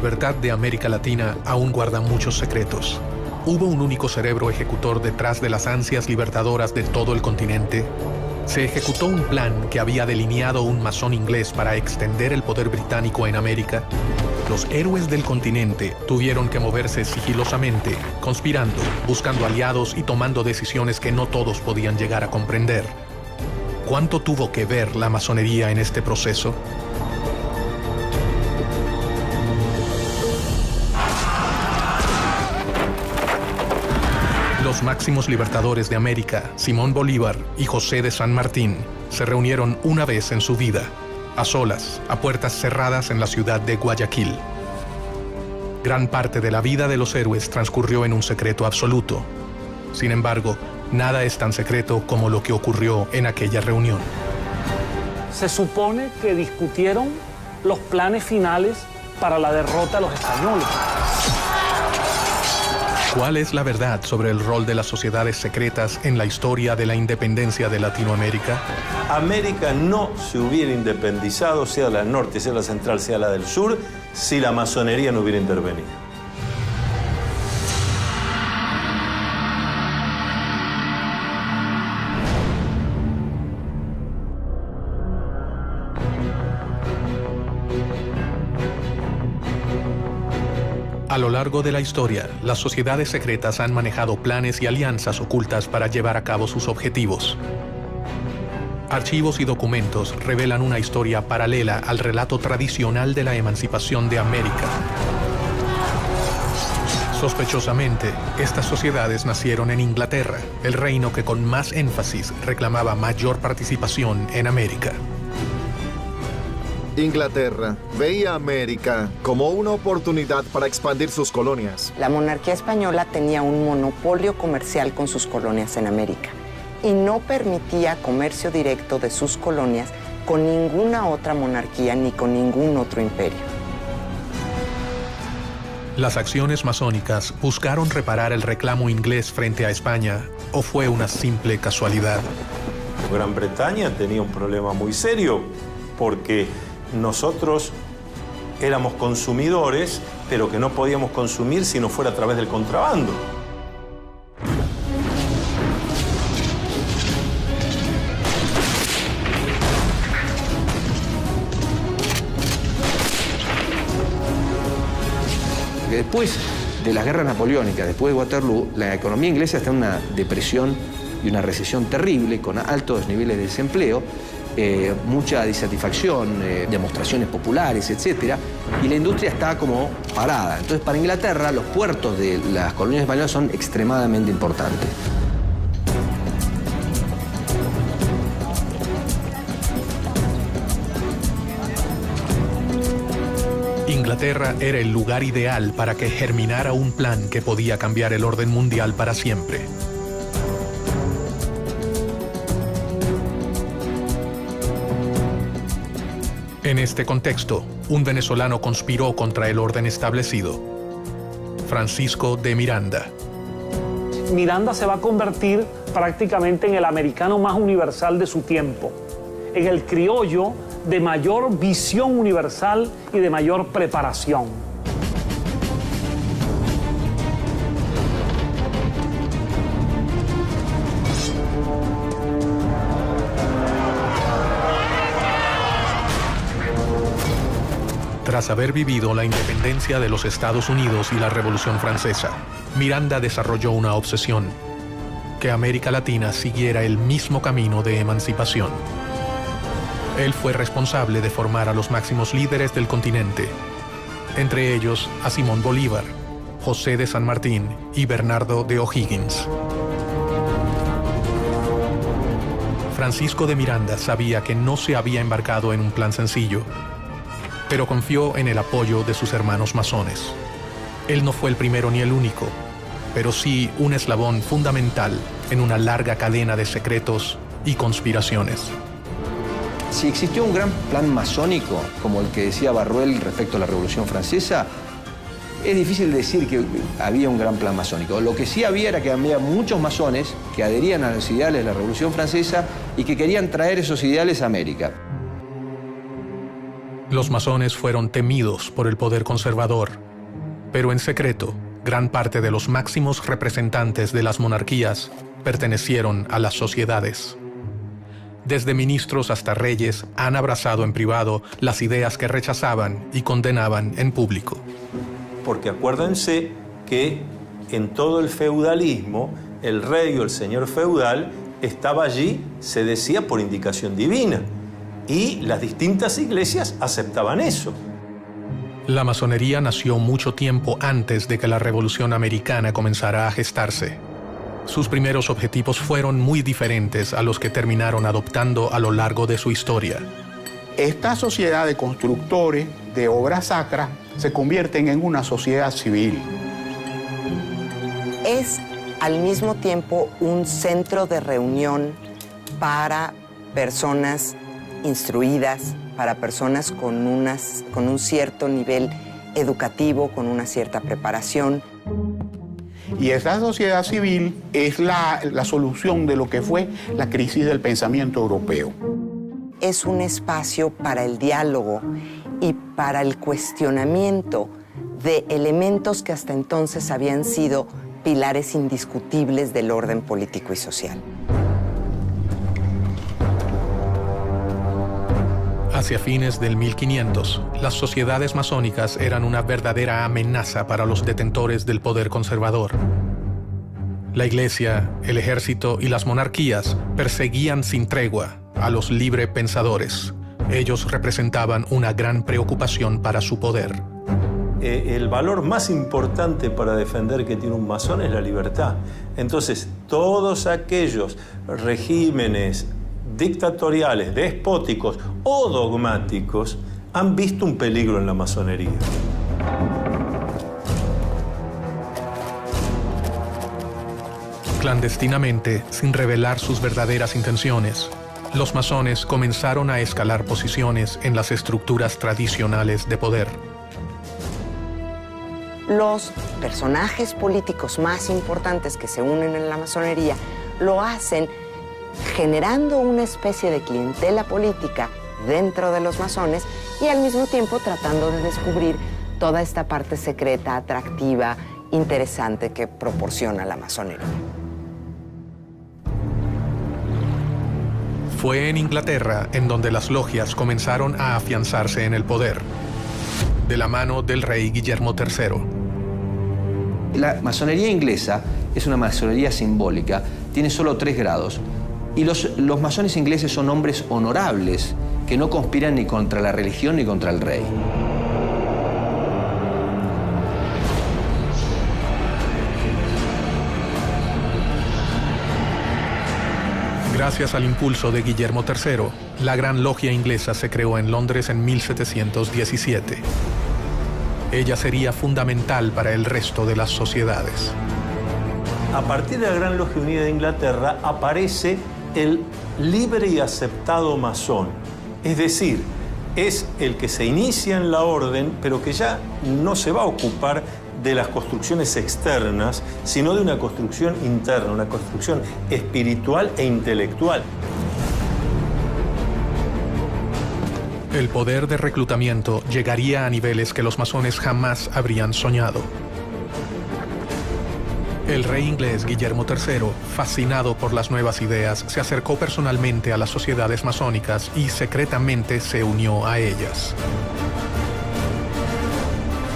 libertad de América Latina aún guarda muchos secretos. ¿Hubo un único cerebro ejecutor detrás de las ansias libertadoras de todo el continente? ¿Se ejecutó un plan que había delineado un masón inglés para extender el poder británico en América? Los héroes del continente tuvieron que moverse sigilosamente, conspirando, buscando aliados y tomando decisiones que no todos podían llegar a comprender. ¿Cuánto tuvo que ver la masonería en este proceso? Los máximos libertadores de América, Simón Bolívar y José de San Martín, se reunieron una vez en su vida, a solas, a puertas cerradas en la ciudad de Guayaquil. Gran parte de la vida de los héroes transcurrió en un secreto absoluto. Sin embargo, nada es tan secreto como lo que ocurrió en aquella reunión. Se supone que discutieron los planes finales para la derrota de los españoles. ¿Cuál es la verdad sobre el rol de las sociedades secretas en la historia de la independencia de Latinoamérica? América no se hubiera independizado, sea la del norte, sea la central, sea la del sur, si la masonería no hubiera intervenido. A lo largo de la historia, las sociedades secretas han manejado planes y alianzas ocultas para llevar a cabo sus objetivos. Archivos y documentos revelan una historia paralela al relato tradicional de la emancipación de América. Sospechosamente, estas sociedades nacieron en Inglaterra, el reino que con más énfasis reclamaba mayor participación en América. Inglaterra veía a América como una oportunidad para expandir sus colonias. La monarquía española tenía un monopolio comercial con sus colonias en América y no permitía comercio directo de sus colonias con ninguna otra monarquía ni con ningún otro imperio. ¿Las acciones masónicas buscaron reparar el reclamo inglés frente a España o fue una simple casualidad? Gran Bretaña tenía un problema muy serio porque nosotros éramos consumidores, pero que no podíamos consumir si no fuera a través del contrabando. Después de las guerras napoleónicas, después de Waterloo, la economía inglesa está en una depresión y una recesión terrible, con altos niveles de desempleo, mucha disatisfacción, demostraciones populares, etc. Y la industria está como parada. Entonces, para Inglaterra, los puertos de las colonias españolas son extremadamente importantes. Inglaterra era el lugar ideal para que germinara un plan que podía cambiar el orden mundial para siempre. En este contexto, un venezolano conspiró contra el orden establecido: Francisco de Miranda. Miranda se va a convertir prácticamente en el americano más universal de su tiempo, en el criollo de mayor visión universal y de mayor preparación. Tras haber vivido la independencia de los Estados Unidos y la Revolución Francesa, Miranda desarrolló una obsesión: que América Latina siguiera el mismo camino de emancipación. Él fue responsable de formar a los máximos líderes del continente, entre ellos a Simón Bolívar, José de San Martín y Bernardo de O'Higgins. Francisco de Miranda sabía que no se había embarcado en un plan sencillo, pero confió en el apoyo de sus hermanos masones. Él no fue el primero ni el único, pero sí un eslabón fundamental en una larga cadena de secretos y conspiraciones. Si existió un gran plan masónico, como el que decía Barruel respecto a la Revolución Francesa, es difícil decir que había un gran plan masónico. Lo que sí había era que había muchos masones que adherían a los ideales de la Revolución Francesa y que querían traer esos ideales a América. Los masones fueron temidos por el poder conservador, pero en secreto, gran parte de los máximos representantes de las monarquías pertenecieron a las sociedades. Desde ministros hasta reyes han abrazado en privado las ideas que rechazaban y condenaban en público. Porque acuérdense que en todo el feudalismo, el rey o el señor feudal estaba allí, se decía, por indicación divina. Y las distintas iglesias aceptaban eso. La masonería nació mucho tiempo antes de que la Revolución Americana comenzara a gestarse. Sus primeros objetivos fueron muy diferentes a los que terminaron adoptando a lo largo de su historia. Esta sociedad de constructores de obras sacras se convierten en una sociedad civil. Es al mismo tiempo un centro de reunión para personas instruidas, para personas con un cierto nivel educativo, con una cierta preparación. Y esta sociedad civil es la solución de lo que fue la crisis del pensamiento europeo. Es un espacio para el diálogo y para el cuestionamiento de elementos que hasta entonces habían sido pilares indiscutibles del orden político y social. Hacia fines del 1500, las sociedades masónicas eran una verdadera amenaza para los detentores del poder conservador. La iglesia, el ejército y las monarquías perseguían sin tregua a los librepensadores. Ellos representaban una gran preocupación para su poder. El valor más importante para defender que tiene un masón es la libertad. Entonces, todos aquellos regímenes dictatoriales, despóticos o dogmáticos han visto un peligro en la masonería. Clandestinamente, sin revelar sus verdaderas intenciones, los masones comenzaron a escalar posiciones en las estructuras tradicionales de poder. Los personajes políticos más importantes que se unen en la masonería lo hacen generando una especie de clientela política dentro de los masones y al mismo tiempo tratando de descubrir toda esta parte secreta, atractiva, interesante que proporciona la masonería. Fue en Inglaterra en donde las logias comenzaron a afianzarse en el poder, de la mano del rey Guillermo III. La masonería inglesa es una masonería simbólica, tiene solo 3 grados. Y los masones ingleses son hombres honorables que no conspiran ni contra la religión ni contra el rey. Gracias al impulso de Guillermo III, la Gran Logia Inglesa se creó en Londres en 1717. Ella sería fundamental para el resto de las sociedades. A partir de la Gran Logia Unida de Inglaterra aparece el libre y aceptado masón. Es decir, es el que se inicia en la orden, pero que ya no se va a ocupar de las construcciones externas, sino de una construcción interna, una construcción espiritual e intelectual. El poder de reclutamiento llegaría a niveles que los masones jamás habrían soñado. El rey inglés Guillermo III, fascinado por las nuevas ideas, se acercó personalmente a las sociedades masónicas y secretamente se unió a ellas.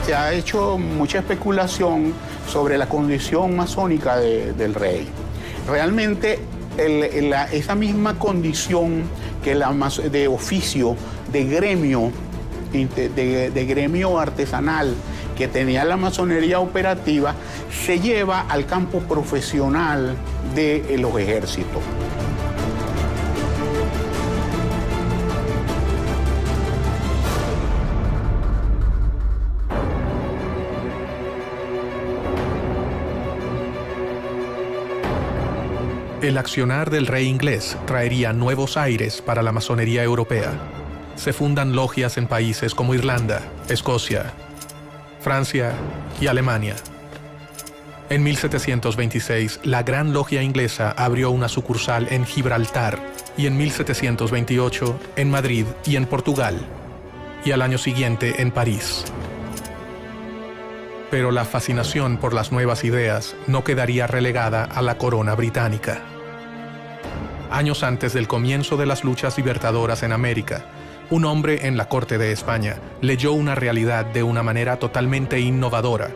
Se ha hecho mucha especulación sobre la condición masónica del rey. Realmente esa misma condición que de oficio, de gremio artesanal que tenía la masonería operativa, se lleva al campo profesional de los ejércitos. El accionar del rey inglés traería nuevos aires para la masonería europea. Se fundan logias en países como Irlanda, Escocia, Francia y Alemania. En 1726, la Gran Logia Inglesa abrió una sucursal en Gibraltar y en 1728 en Madrid y en Portugal. y al año siguiente en París. Pero la fascinación por las nuevas ideas no quedaría relegada a la corona británica. Años antes del comienzo de las luchas libertadoras en América, un hombre en la corte de España leyó una realidad de una manera totalmente innovadora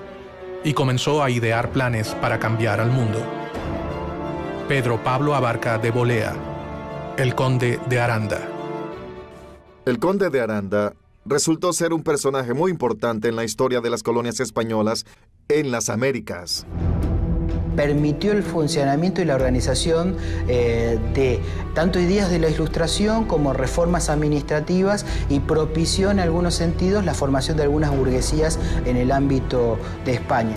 y comenzó a idear planes para cambiar al mundo. Pedro Pablo Abarca de Bolea, el conde de Aranda. El conde de Aranda resultó ser un personaje muy importante en la historia de las colonias españolas en las Américas. Permitió el funcionamiento y la organización de tanto ideas de la Ilustración como reformas administrativas y propició en algunos sentidos la formación de algunas burguesías en el ámbito de España.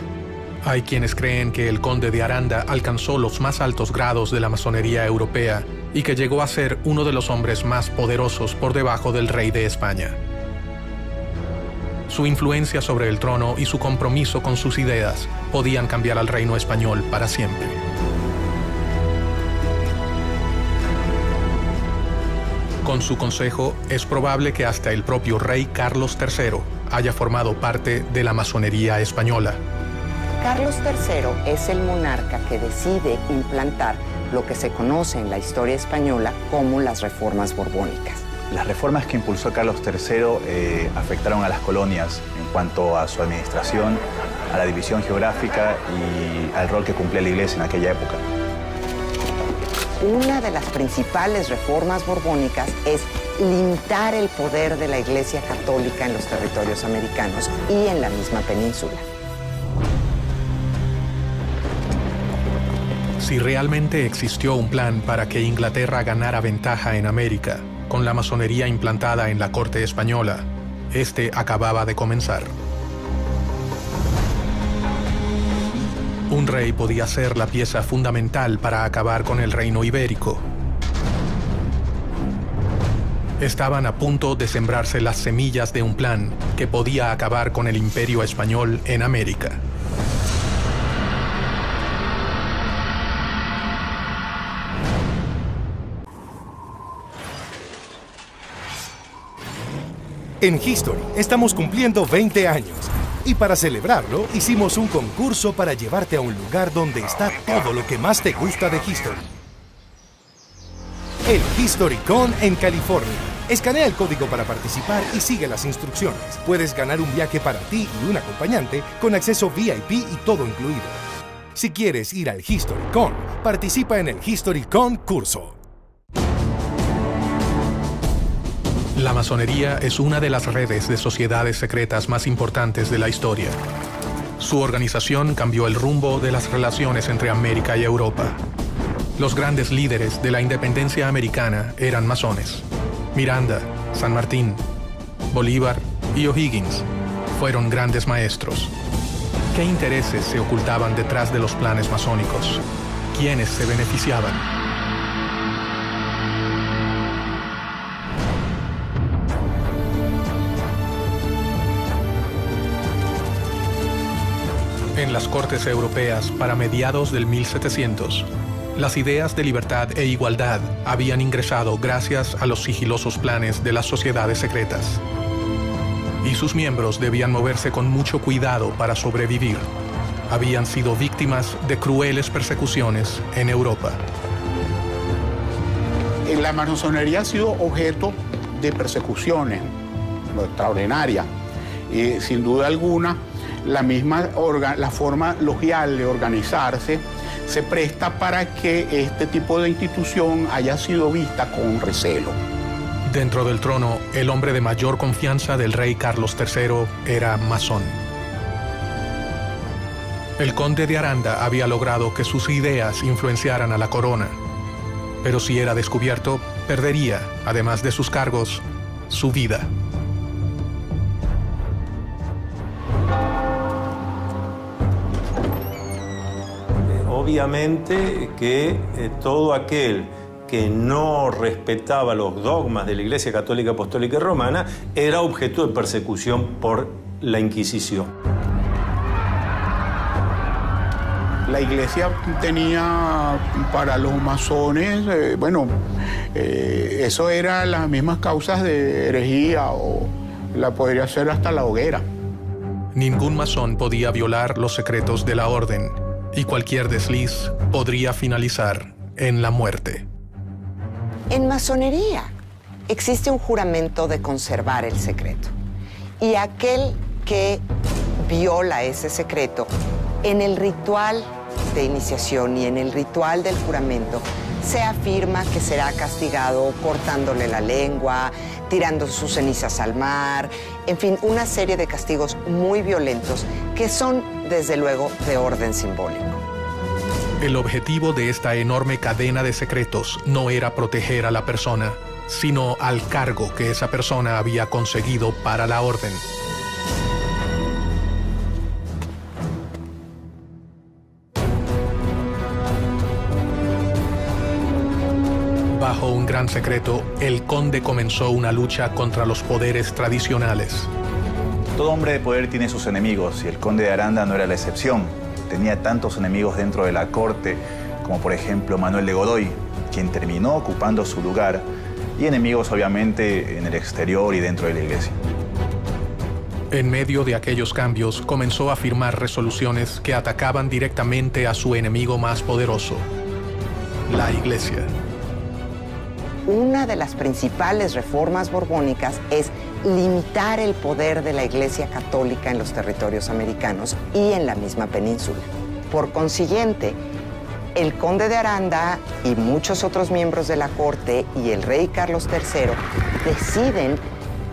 Hay quienes creen que el conde de Aranda alcanzó los más altos grados de la masonería europea y que llegó a ser uno de los hombres más poderosos por debajo del rey de España. Su influencia sobre el trono y su compromiso con sus ideas podían cambiar al reino español para siempre. Con su consejo, es probable que hasta el propio rey Carlos III haya formado parte de la masonería española. Carlos III es el monarca que decide implantar lo que se conoce en la historia española como las reformas borbónicas. Las reformas que impulsó Carlos III afectaron a las colonias en cuanto a su administración, a la división geográfica y al rol que cumplía la Iglesia en aquella época. Una de las principales reformas borbónicas es limitar el poder de la Iglesia Católica en los territorios americanos y en la misma península. Si realmente existió un plan para que Inglaterra ganara ventaja en América, con la masonería implantada en la corte española, este acababa de comenzar. Un rey podía ser la pieza fundamental para acabar con el reino ibérico. Estaban a punto de sembrarse las semillas de un plan que podía acabar con el imperio español en América. En History estamos cumpliendo 20 años y para celebrarlo hicimos un concurso para llevarte a un lugar donde está todo lo que más te gusta de History. El HistoryCon en California. Escanea el código para participar y sigue las instrucciones. Puedes ganar un viaje para ti y un acompañante con acceso VIP y todo incluido. Si quieres ir al HistoryCon, participa en el HistoryCon curso. La masonería es una de las redes de sociedades secretas más importantes de la historia. Su organización cambió el rumbo de las relaciones entre América y Europa. Los grandes líderes de la independencia americana eran masones. Miranda, San Martín, Bolívar y O'Higgins fueron grandes maestros. ¿Qué intereses se ocultaban detrás de los planes masónicos? ¿Quiénes se beneficiaban? En las cortes europeas para mediados del 1700, las ideas de libertad e igualdad habían ingresado gracias a los sigilosos planes de las sociedades secretas. Y sus miembros debían moverse con mucho cuidado para sobrevivir. Habían sido víctimas de crueles persecuciones en Europa. La masonería ha sido objeto de persecuciones extraordinarias. Y sin duda alguna, la forma logial de organizarse se presta para que este tipo de institución haya sido vista con recelo. Dentro del trono, el hombre de mayor confianza del rey Carlos III era masón. El conde de Aranda había logrado que sus ideas influenciaran a la corona, pero si era descubierto, perdería, además de sus cargos, su vida. Obviamente que todo aquel que no respetaba los dogmas de la Iglesia Católica, Apostólica y Romana era objeto de persecución por la Inquisición. La Iglesia tenía para los masones, eso eran las mismas causas de herejía o La podría hacer hasta la hoguera. Ningún masón podía violar los secretos de la orden, y cualquier desliz podría finalizar en la muerte. En masonería existe un juramento de conservar el secreto. Y aquel que viola ese secreto, en el ritual de iniciación y en el ritual del juramento, se afirma que será castigado cortándole la lengua, tirando sus cenizas al mar, en fin, una serie de castigos muy violentos que son, desde luego, de orden simbólico. El objetivo de esta enorme cadena de secretos no era proteger a la persona, sino al cargo que esa persona había conseguido para la orden. Bajo un gran secreto, el conde comenzó una lucha contra los poderes tradicionales. Todo hombre de poder tiene sus enemigos y el conde de Aranda no era la excepción. Tenía tantos enemigos dentro de la corte como por ejemplo Manuel de Godoy, quien terminó ocupando su lugar, y enemigos obviamente en el exterior y dentro de la iglesia. En medio de aquellos cambios comenzó a firmar resoluciones que atacaban directamente a su enemigo más poderoso, la iglesia. Una de las principales reformas borbónicas es limitar el poder de la Iglesia Católica en los territorios americanos y en la misma península. Por consiguiente, el conde de Aranda y muchos otros miembros de la corte y el rey Carlos III deciden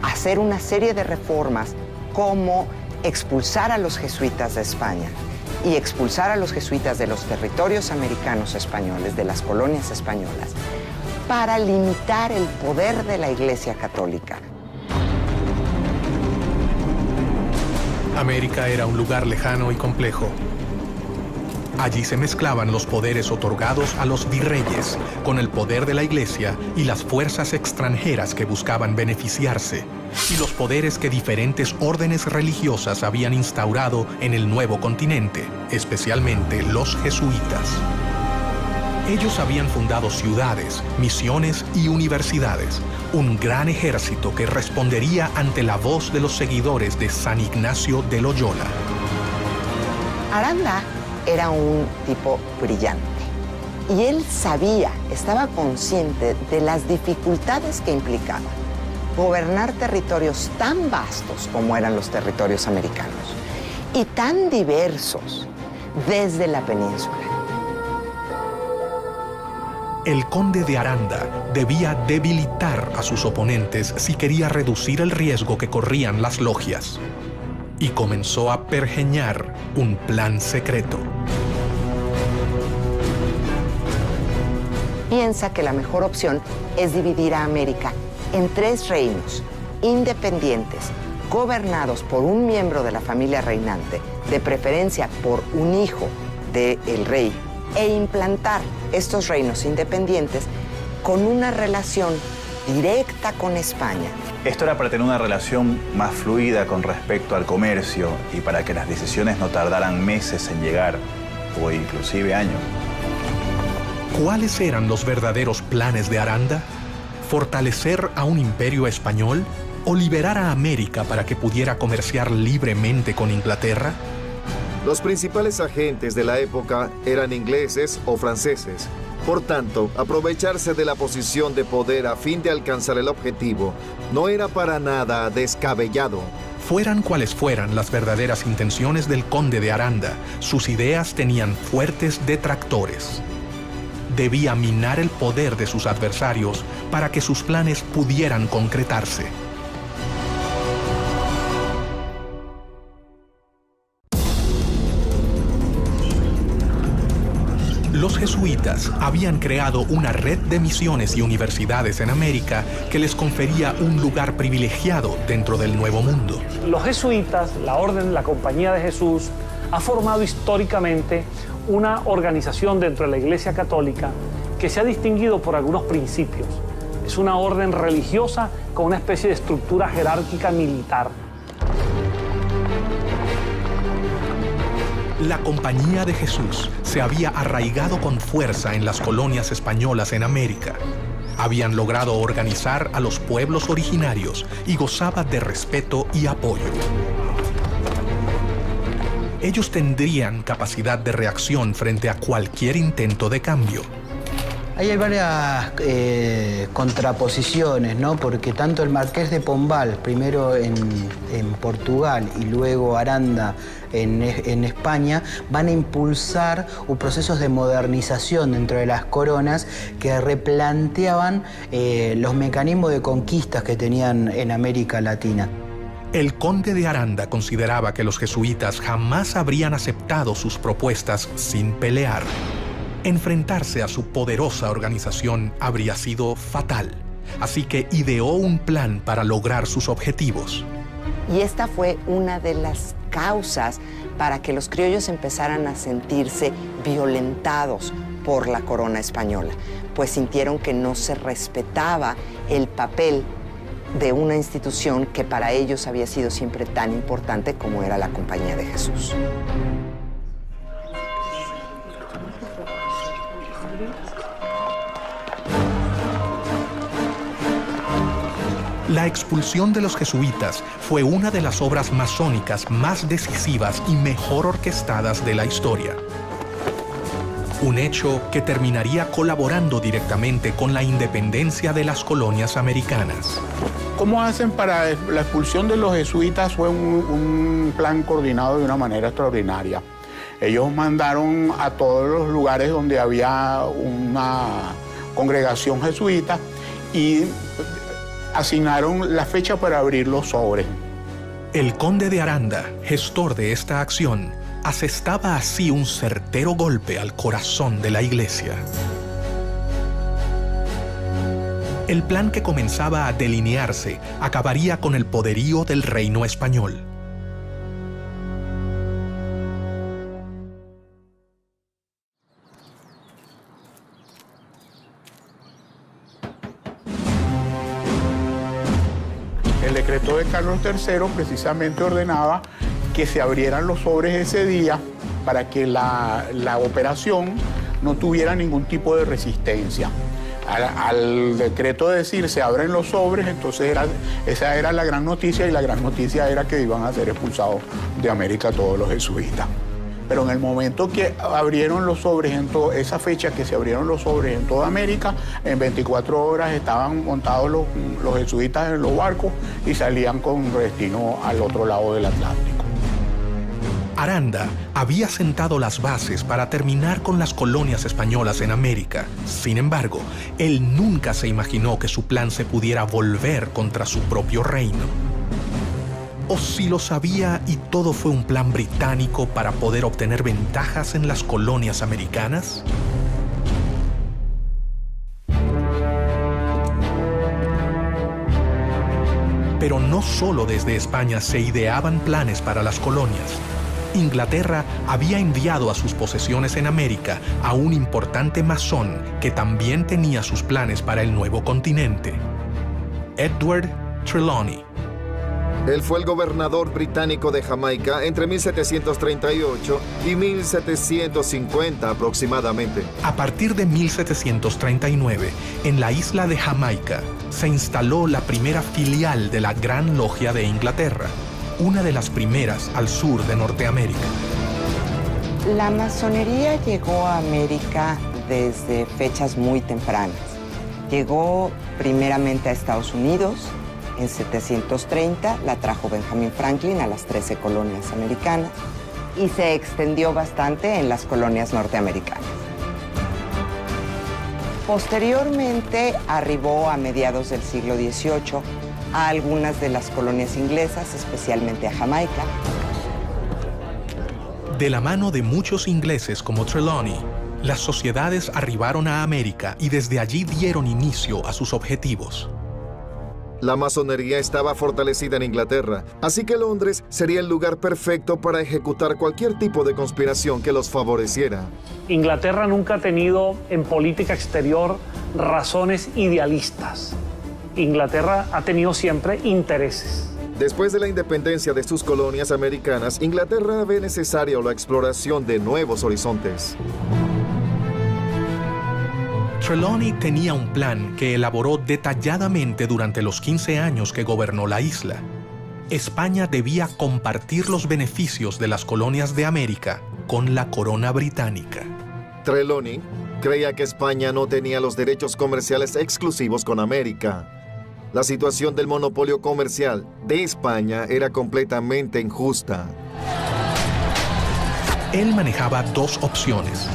hacer una serie de reformas como expulsar a los jesuitas de España y expulsar a los jesuitas de los territorios americanos españoles, de las colonias españolas, para limitar el poder de la Iglesia Católica. América era un lugar lejano y complejo. Allí se mezclaban los poderes otorgados a los virreyes con el poder de la Iglesia y las fuerzas extranjeras que buscaban beneficiarse, y los poderes que diferentes órdenes religiosas habían instaurado en el nuevo continente, especialmente los jesuitas. Ellos habían fundado ciudades, misiones y universidades, un gran ejército que respondería ante la voz de los seguidores de San Ignacio de Loyola. Aranda era un tipo brillante y él sabía, estaba consciente de las dificultades que implicaba gobernar territorios tan vastos como eran los territorios americanos y tan diversos desde la península. El conde de Aranda debía debilitar a sus oponentes si quería reducir el riesgo que corrían las logias. Y comenzó a pergeñar un plan secreto. Piensa que la mejor opción es dividir a América en 3 reinos independientes, gobernados por un miembro de la familia reinante, de preferencia por un hijo del rey, e implantar estos reinos independientes con una relación directa con España. Esto era para tener una relación más fluida con respecto al comercio y para que las decisiones no tardaran meses en llegar, o inclusive años. ¿Cuáles eran los verdaderos planes de Aranda? ¿Fortalecer a un imperio español o liberar a América para que pudiera comerciar libremente con Inglaterra? Los principales agentes de la época eran ingleses o franceses. Por tanto, aprovecharse de la posición de poder a fin de alcanzar el objetivo no era para nada descabellado. Fueran cuales fueran las verdaderas intenciones del conde de Aranda, sus ideas tenían fuertes detractores. Debía minar el poder de sus adversarios para que sus planes pudieran concretarse. Los jesuitas habían creado una red de misiones y universidades en América que les confería un lugar privilegiado dentro del Nuevo Mundo. Los jesuitas, la Orden, la Compañía de Jesús, ha formado históricamente una organización dentro de la Iglesia Católica que se ha distinguido por algunos principios. Es una orden religiosa con una especie de estructura jerárquica militar. La Compañía de Jesús se había arraigado con fuerza en las colonias españolas en América. habían logrado organizar a los pueblos originarios y gozaba de respeto y apoyo. Ellos tendrían capacidad de reacción frente a cualquier intento de cambio. Ahí hay varias contraposiciones, ¿no? Porque tanto el Marqués de Pombal, primero en Portugal y luego Aranda en España, van a impulsar procesos de modernización dentro de las coronas que replanteaban los mecanismos de conquistas que tenían en América Latina. El conde de Aranda consideraba que los jesuitas jamás habrían aceptado sus propuestas sin pelear. Enfrentarse a su poderosa organización habría sido fatal, así que ideó un plan para lograr sus objetivos. Y esta fue una de las causas para que los criollos empezaran a sentirse violentados por la corona española, pues sintieron que no se respetaba el papel de una institución que para ellos había sido siempre tan importante como era la Compañía de Jesús. La expulsión de los jesuitas fue una de las obras masónicas más decisivas y mejor orquestadas de la historia. Un hecho que terminaría colaborando directamente con la independencia de las colonias americanas. ¿Cómo hacen para la expulsión de los jesuitas? Fue un plan coordinado de una manera extraordinaria. Ellos mandaron a todos los lugares donde había una congregación jesuita y asignaron la fecha para abrir los sobres. El conde de Aranda, gestor de esta acción, asestaba así un certero golpe al corazón de la iglesia. El plan que comenzaba a delinearse acabaría con el poderío del reino español. El decreto de Carlos III precisamente ordenaba que se abrieran los sobres ese día para que la operación no tuviera ningún tipo de resistencia. Al decreto de decir se abren los sobres, entonces esa era la gran noticia, y la gran noticia era que iban a ser expulsados de América todos los jesuitas. Pero en el momento que abrieron los sobres, esa fecha que se abrieron los sobres en toda América, en 24 horas estaban montados los jesuitas en los barcos y salían con destino al otro lado del Atlántico. Aranda había sentado las bases para terminar con las colonias españolas en América. Sin embargo, él nunca se imaginó que su plan se pudiera volver contra su propio reino. ¿O si lo sabía y todo fue un plan británico para poder obtener ventajas en las colonias americanas? Pero no solo desde España se ideaban planes para las colonias. Inglaterra había enviado a sus posesiones en América a un importante masón que también tenía sus planes para el nuevo continente: Edward Trelawney. Él fue el gobernador británico de Jamaica entre 1738 y 1750 aproximadamente. A partir de 1739, en la isla de Jamaica, se instaló la primera filial de la Gran Logia de Inglaterra, una de las primeras al sur de Norteamérica. La masonería llegó a América desde fechas muy tempranas. Llegó primeramente a Estados Unidos. En 730 la trajo Benjamin Franklin a las 13 colonias americanas y se extendió bastante en las colonias norteamericanas. Posteriormente arribó a mediados del siglo XVIII a algunas de las colonias inglesas, especialmente a Jamaica. De la mano de muchos ingleses como Trelawney, las sociedades arribaron a América y desde allí dieron inicio a sus objetivos. La masonería estaba fortalecida en Inglaterra, así que Londres sería el lugar perfecto para ejecutar cualquier tipo de conspiración que los favoreciera. Inglaterra nunca ha tenido en política exterior razones idealistas. Inglaterra ha tenido siempre intereses. Después de la independencia de sus colonias americanas, Inglaterra ve necesaria la exploración de nuevos horizontes. Trelawney tenía un plan que elaboró detalladamente durante los 15 años que gobernó la isla. España debía compartir los beneficios de las colonias de América con la corona británica. Trelawney creía que España no tenía los derechos comerciales exclusivos con América. La situación del monopolio comercial de España era completamente injusta. Él manejaba dos opciones: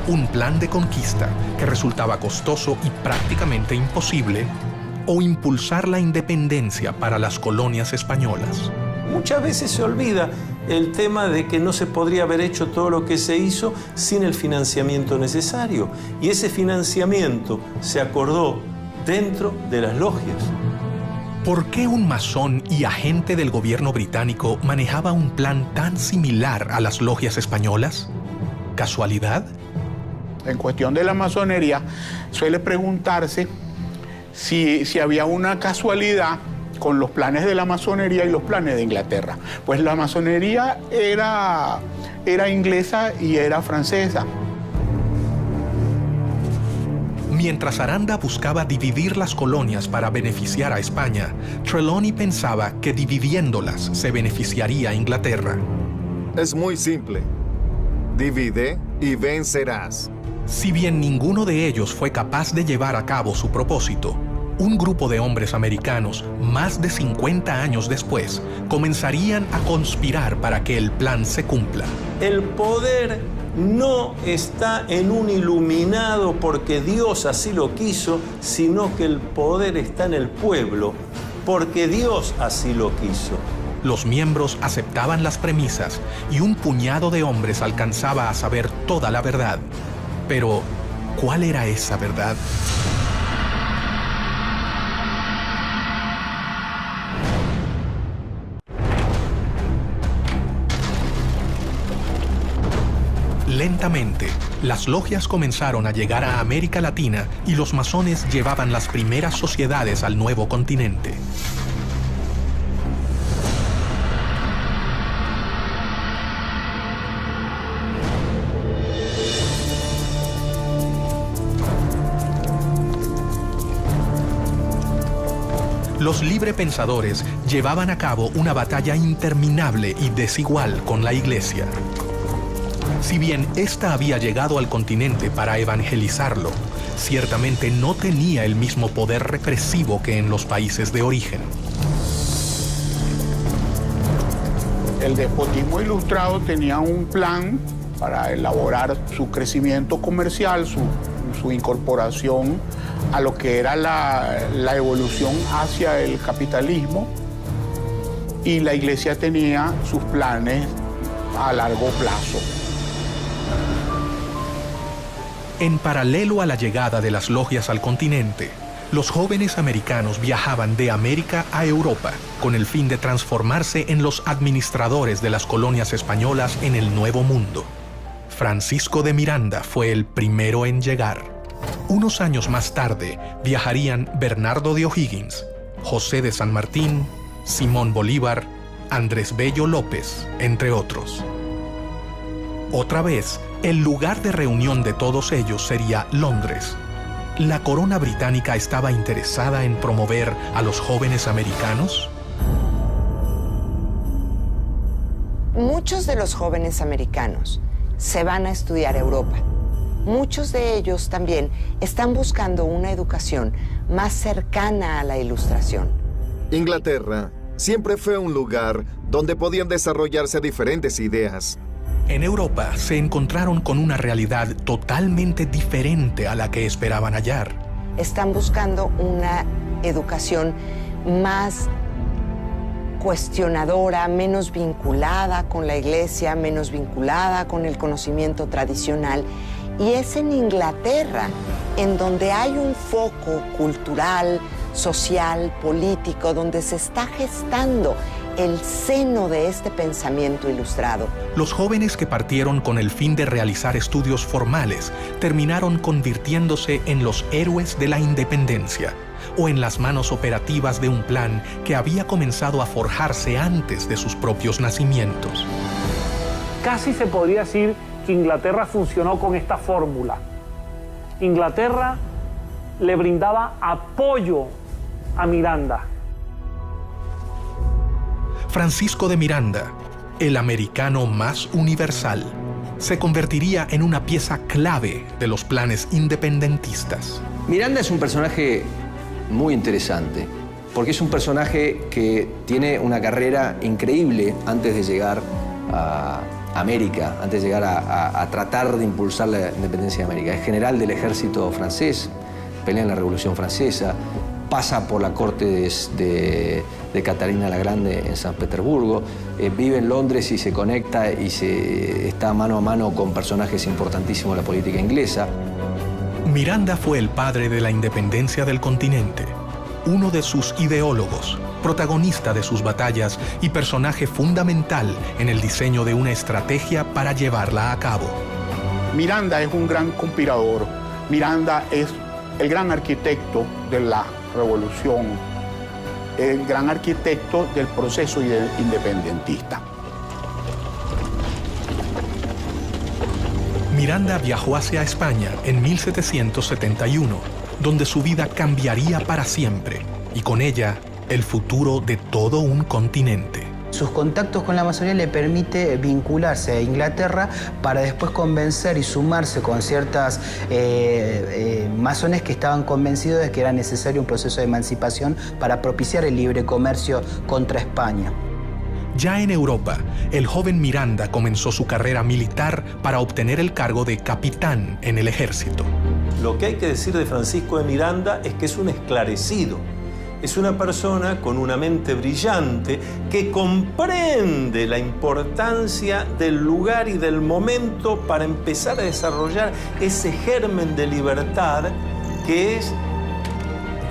un plan de conquista que resultaba costoso y prácticamente imposible, o impulsar la independencia para las colonias españolas. Muchas veces se olvida el tema de que no se podría haber hecho todo lo que se hizo sin el financiamiento necesario. Y ese financiamiento se acordó dentro de las logias. ¿Por qué un masón y agente del gobierno británico manejaba un plan tan similar a las logias españolas? ¿Casualidad? En cuestión de la masonería, suele preguntarse si había una casualidad con los planes de la masonería y los planes de Inglaterra. Pues la masonería era inglesa y era francesa. Mientras Aranda buscaba dividir las colonias para beneficiar a España, Trelawney pensaba que dividiéndolas se beneficiaría a Inglaterra. Es muy simple. Divide y vencerás. Si bien ninguno de ellos fue capaz de llevar a cabo su propósito, un grupo de hombres americanos, más de 50 años después, comenzarían a conspirar para que el plan se cumpla. El poder no está en un iluminado porque Dios así lo quiso, sino que el poder está en el pueblo porque Dios así lo quiso. Los miembros aceptaban las premisas y un puñado de hombres alcanzaba a saber toda la verdad. Pero, ¿cuál era esa verdad? Lentamente, las logias comenzaron a llegar a América Latina y los masones llevaban las primeras sociedades al nuevo continente. Los librepensadores llevaban a cabo una batalla interminable y desigual con la Iglesia. Si bien ésta había llegado al continente para evangelizarlo, ciertamente no tenía el mismo poder represivo que en los países de origen. El despotismo ilustrado tenía un plan para elaborar su crecimiento comercial, su incorporación a lo que era la evolución hacia el capitalismo, y la Iglesia tenía sus planes a largo plazo. En paralelo a la llegada de las logias al continente, los jóvenes americanos viajaban de América a Europa con el fin de transformarse en los administradores de las colonias españolas en el Nuevo Mundo. Francisco de Miranda fue el primero en llegar. Unos años más tarde viajarían Bernardo de O'Higgins, José de San Martín, Simón Bolívar, Andrés Bello López, entre otros. Otra vez, el lugar de reunión de todos ellos sería Londres. ¿La corona británica estaba interesada en promover a los jóvenes americanos? Muchos de los jóvenes americanos se van a estudiar a Europa. Muchos de ellos también están buscando una educación más cercana a la Ilustración. Inglaterra siempre fue un lugar donde podían desarrollarse diferentes ideas. En Europa se encontraron con una realidad totalmente diferente a la que esperaban hallar. Están buscando una educación más cuestionadora, menos vinculada con la Iglesia, menos vinculada con el conocimiento tradicional. Y es en Inglaterra en donde hay un foco cultural, social, político, donde se está gestando el seno de este pensamiento ilustrado. Los jóvenes que partieron con el fin de realizar estudios formales terminaron convirtiéndose en los héroes de la independencia o en las manos operativas de un plan que había comenzado a forjarse antes de sus propios nacimientos. Casi se podría decir que Inglaterra funcionó con esta fórmula. Inglaterra le brindaba apoyo a Miranda. Francisco de Miranda, el americano más universal, se convertiría en una pieza clave de los planes independentistas. Miranda es un personaje muy interesante, porque es un personaje que tiene una carrera increíble antes de llegar a América, antes de llegar a tratar de impulsar la independencia de América. Es general del ejército francés, pelea en la Revolución Francesa, pasa por la corte de Catalina la Grande en San Petersburgo, vive en Londres y se conecta y está mano a mano con personajes importantísimos de la política inglesa. Miranda fue el padre de la independencia del continente, uno de sus ideólogos, protagonista de sus batallas y personaje fundamental en el diseño de una estrategia para llevarla a cabo. Miranda es un gran conspirador. Miranda es el gran arquitecto de la revolución, el gran arquitecto del proceso independentista. Miranda viajó hacia España en 1771, donde su vida cambiaría para siempre, y con ella el futuro de todo un continente. Sus contactos con la masonería le permite vincularse a Inglaterra para después convencer y sumarse con ciertas masones que estaban convencidos de que era necesario un proceso de emancipación para propiciar el libre comercio contra España. Ya en Europa, el joven Miranda comenzó su carrera militar para obtener el cargo de capitán en el ejército. Lo que hay que decir de Francisco de Miranda es que es un esclarecido. Es una persona con una mente brillante que comprende la importancia del lugar y del momento para empezar a desarrollar ese germen de libertad que es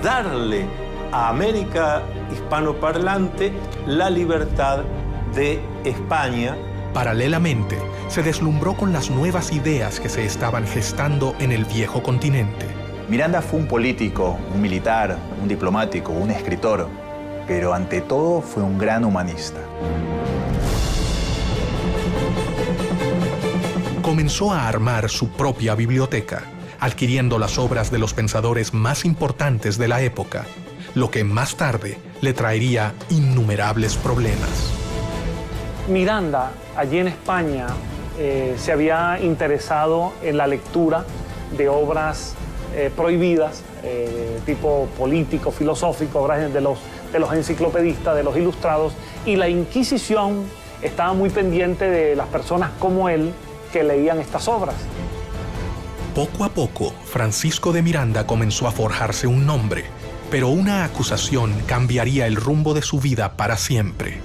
darle a América hispanoparlante la libertad de España. Paralelamente, se deslumbró con las nuevas ideas que se estaban gestando en el viejo continente. Miranda fue un político, un militar, un diplomático, un escritor, pero ante todo fue un gran humanista. Comenzó a armar su propia biblioteca, adquiriendo las obras de los pensadores más importantes de la época, lo que más tarde le traería innumerables problemas. Miranda, allí en España, se había interesado en la lectura de obras prohibidas, tipo político, filosófico, obras de los enciclopedistas, de los ilustrados, y la Inquisición estaba muy pendiente de las personas como él que leían estas obras. Poco a poco, Francisco de Miranda comenzó a forjarse un nombre, pero una acusación cambiaría el rumbo de su vida para siempre.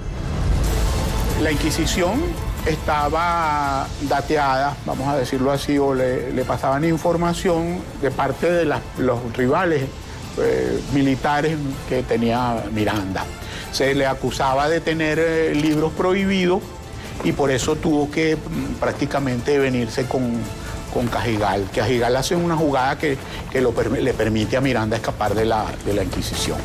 La Inquisición estaba dateada, vamos a decirlo así, o le pasaban información de parte de los rivales militares que tenía Miranda. Se le acusaba de tener libros prohibidos y por eso tuvo que prácticamente venirse con Cajigal. Cajigal hace una jugada que le permite a Miranda escapar de la Inquisición.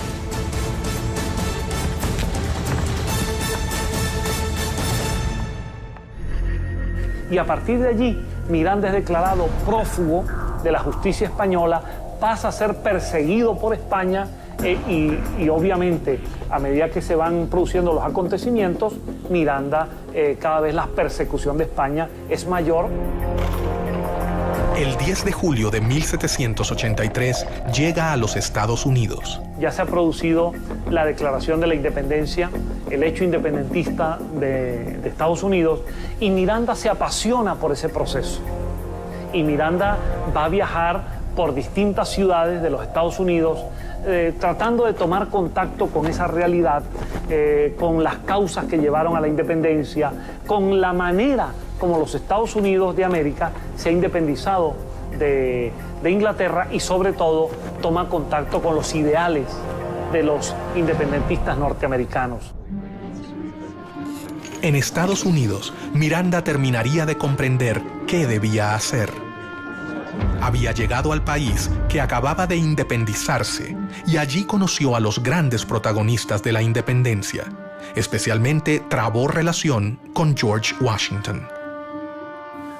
Y a partir de allí, Miranda es declarado prófugo de la justicia española, pasa a ser perseguido por España y obviamente, a medida que se van produciendo los acontecimientos, Miranda, cada vez la persecución de España es mayor. El 10 de julio de 1783 llega a los Estados Unidos. Ya se ha producido la declaración de la independencia, el hecho independentista de Estados Unidos, y Miranda se apasiona por ese proceso. Y Miranda va a viajar por distintas ciudades de los Estados Unidos, tratando de tomar contacto con esa realidad, con las causas que llevaron a la independencia, con la manera como los Estados Unidos de América se ha independizado de Inglaterra y sobre todo toma contacto con los ideales de los independentistas norteamericanos. En Estados Unidos, Miranda terminaría de comprender qué debía hacer. Había llegado al país que acababa de independizarse y allí conoció a los grandes protagonistas de la independencia. Especialmente trabó relación con George Washington.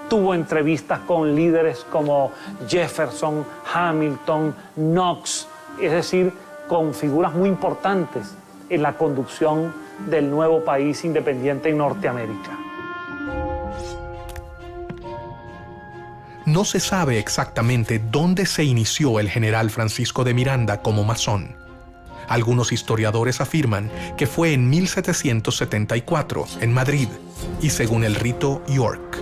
tuvo entrevistas con líderes como Jefferson, Hamilton, Knox, es decir, con figuras muy importantes en la conducción del nuevo país independiente en Norteamérica. No se sabe exactamente dónde se inició el general Francisco de Miranda como masón. Algunos historiadores afirman que fue en 1774, en Madrid, y según el rito York.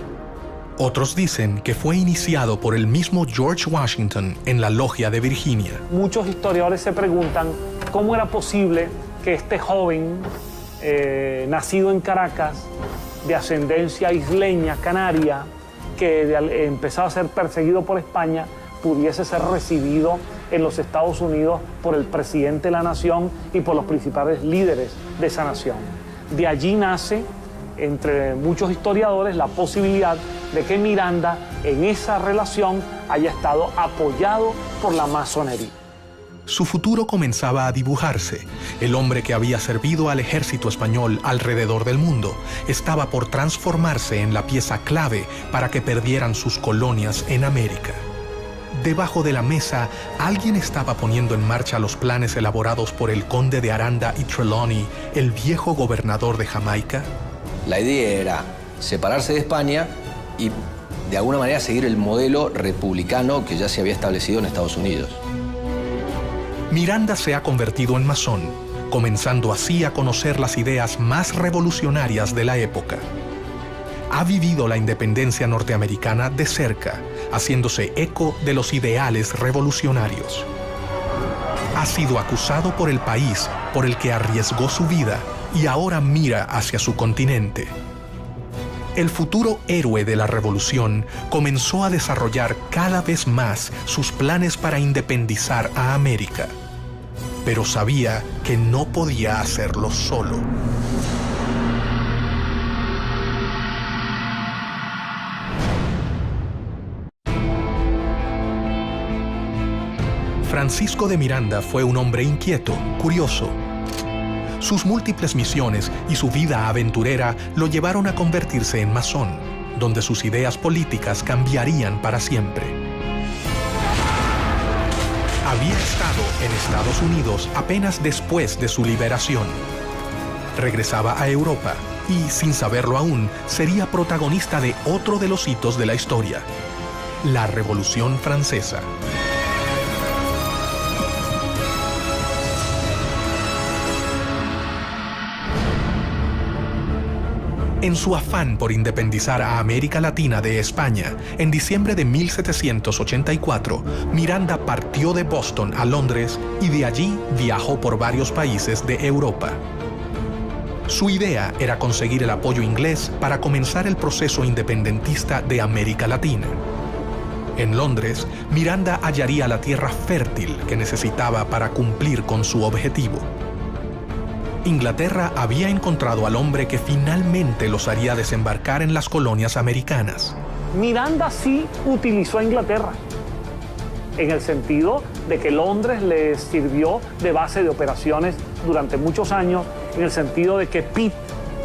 Otros dicen que fue iniciado por el mismo George Washington en la Logia de Virginia. Muchos historiadores se preguntan cómo era posible que este joven, nacido en Caracas, de ascendencia isleña, canaria, que empezaba a ser perseguido por España, pudiese ser recibido en los Estados Unidos por el presidente de la nación y por los principales líderes de esa nación. De allí nace, entre muchos historiadores, la posibilidad de que Miranda en esa relación haya estado apoyado por la masonería. Su futuro comenzaba a dibujarse. El hombre que había servido al ejército español alrededor del mundo estaba por transformarse en la pieza clave para que perdieran sus colonias en América. Debajo de la mesa, alguien estaba poniendo en marcha los planes elaborados por el conde de Aranda y Trelawney, el viejo gobernador de Jamaica. La idea era separarse de España y de alguna manera seguir el modelo republicano que ya se había establecido en Estados Unidos. Miranda se ha convertido en masón, comenzando así a conocer las ideas más revolucionarias de la época. Ha vivido la independencia norteamericana de cerca, haciéndose eco de los ideales revolucionarios. Ha sido acusado por el país por el que arriesgó su vida y ahora mira hacia su continente. El futuro héroe de la revolución comenzó a desarrollar cada vez más sus planes para independizar a América, pero sabía que no podía hacerlo solo. Francisco de Miranda fue un hombre inquieto, curioso. Sus múltiples misiones y su vida aventurera lo llevaron a convertirse en masón, donde sus ideas políticas cambiarían para siempre. Había estado en Estados Unidos apenas después de su liberación. Regresaba a Europa y, sin saberlo aún, sería protagonista de otro de los hitos de la historia, la Revolución Francesa. En su afán por independizar a América Latina de España, en diciembre de 1784, Miranda partió de Boston a Londres y de allí viajó por varios países de Europa. Su idea era conseguir el apoyo inglés para comenzar el proceso independentista de América Latina. En Londres, Miranda hallaría la tierra fértil que necesitaba para cumplir con su objetivo. Inglaterra había encontrado al hombre que finalmente los haría desembarcar en las colonias americanas. Miranda sí utilizó a Inglaterra, en el sentido de que Londres le sirvió de base de operaciones durante muchos años, en el sentido de que Pitt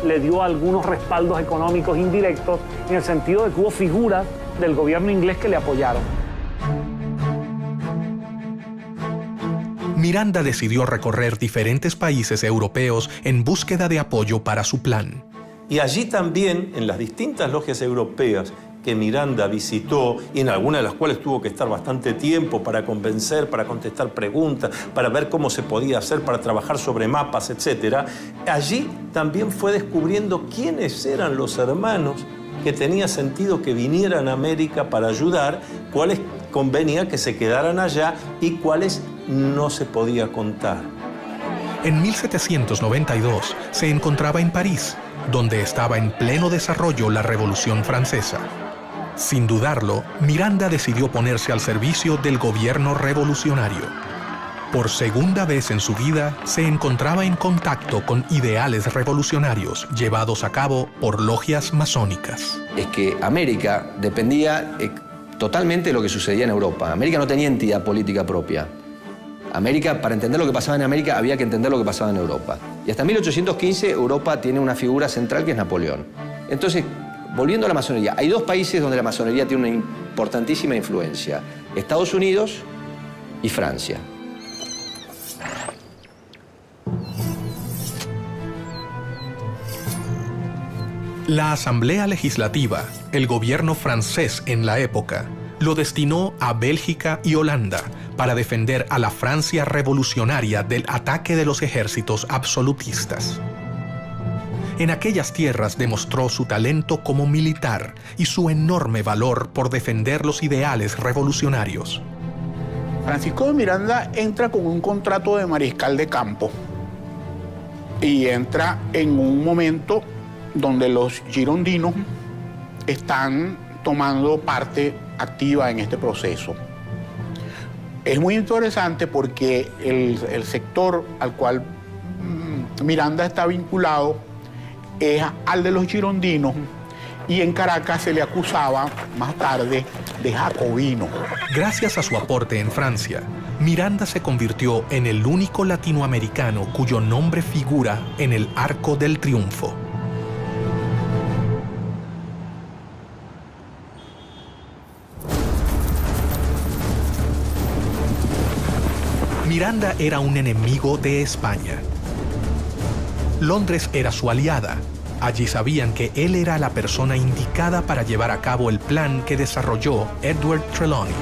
le dio algunos respaldos económicos indirectos, en el sentido de que hubo figuras del gobierno inglés que le apoyaron. Miranda decidió recorrer diferentes países europeos en búsqueda de apoyo para su plan. Y allí también, en las distintas logias europeas que Miranda visitó, y en algunas de las cuales tuvo que estar bastante tiempo para convencer, para contestar preguntas, para ver cómo se podía hacer, para trabajar sobre mapas, etc., allí también fue descubriendo quiénes eran los hermanos que tenía sentido que vinieran a América para ayudar, cuáles convenía que se quedaran allá y cuáles no se podía contar. En 1792 se encontraba en París, donde estaba en pleno desarrollo la Revolución Francesa. Sin dudarlo, Miranda decidió ponerse al servicio del gobierno revolucionario. Por segunda vez en su vida, se encontraba en contacto con ideales revolucionarios llevados a cabo por logias masónicas. Es que América dependía totalmente de lo que sucedía en Europa. América no tenía entidad política propia. América, para entender lo que pasaba en América, había que entender lo que pasaba en Europa. Y hasta 1815 Europa tiene una figura central que es Napoleón. Entonces, volviendo a la masonería, hay dos países donde la masonería tiene una importantísima influencia: Estados Unidos y Francia. La Asamblea Legislativa, el gobierno francés en la época, lo destinó a Bélgica y Holanda para defender a la Francia revolucionaria del ataque de los ejércitos absolutistas. En aquellas tierras demostró su talento como militar y su enorme valor por defender los ideales revolucionarios. Francisco de Miranda entra con un contrato de mariscal de campo y entra en un momento donde los girondinos están tomando parte activa en este proceso. Es muy interesante porque el sector al cual Miranda está vinculado es al de los girondinos, y en Caracas se le acusaba más tarde de jacobino. Gracias a su aporte en Francia, Miranda se convirtió en el único latinoamericano cuyo nombre figura en el Arco del Triunfo. Miranda era un enemigo de España. Londres era su aliada. Allí sabían que él era la persona indicada para llevar a cabo el plan que desarrolló Edward Trelawney.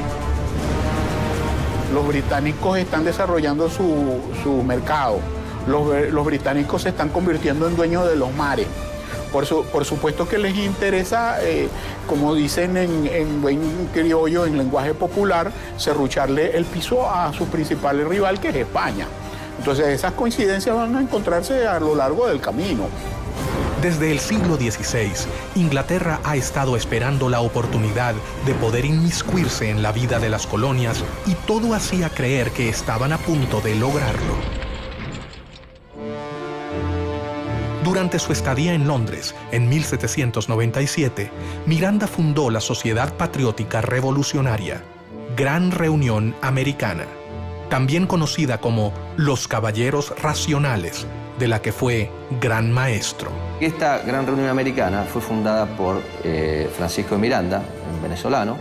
Los británicos están desarrollando su mercado. Los británicos se están convirtiendo en dueños de los mares. Por supuesto que les interesa, como dicen en buen criollo, en lenguaje popular, serrucharle el piso a su principal rival, que es España. Entonces esas coincidencias van a encontrarse a lo largo del camino. Desde el siglo XVI, Inglaterra ha estado esperando la oportunidad de poder inmiscuirse en la vida de las colonias, y todo hacía creer que estaban a punto de lograrlo. Durante su estadía en Londres, en 1797, Miranda fundó la Sociedad Patriótica Revolucionaria, Gran Reunión Americana, también conocida como los Caballeros Racionales, de la que fue Gran Maestro. Esta Gran Reunión Americana fue fundada por Francisco de Miranda, un venezolano,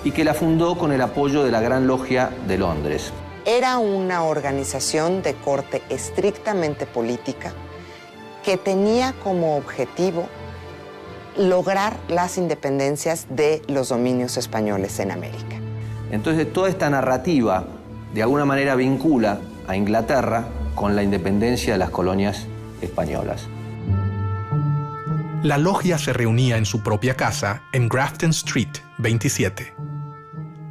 y que la fundó con el apoyo de la Gran Logia de Londres. Era una organización de corte estrictamente política que tenía como objetivo lograr las independencias de los dominios españoles en América. Entonces, toda esta narrativa de alguna manera vincula a Inglaterra con la independencia de las colonias españolas. La logia se reunía en su propia casa en Grafton Street 27.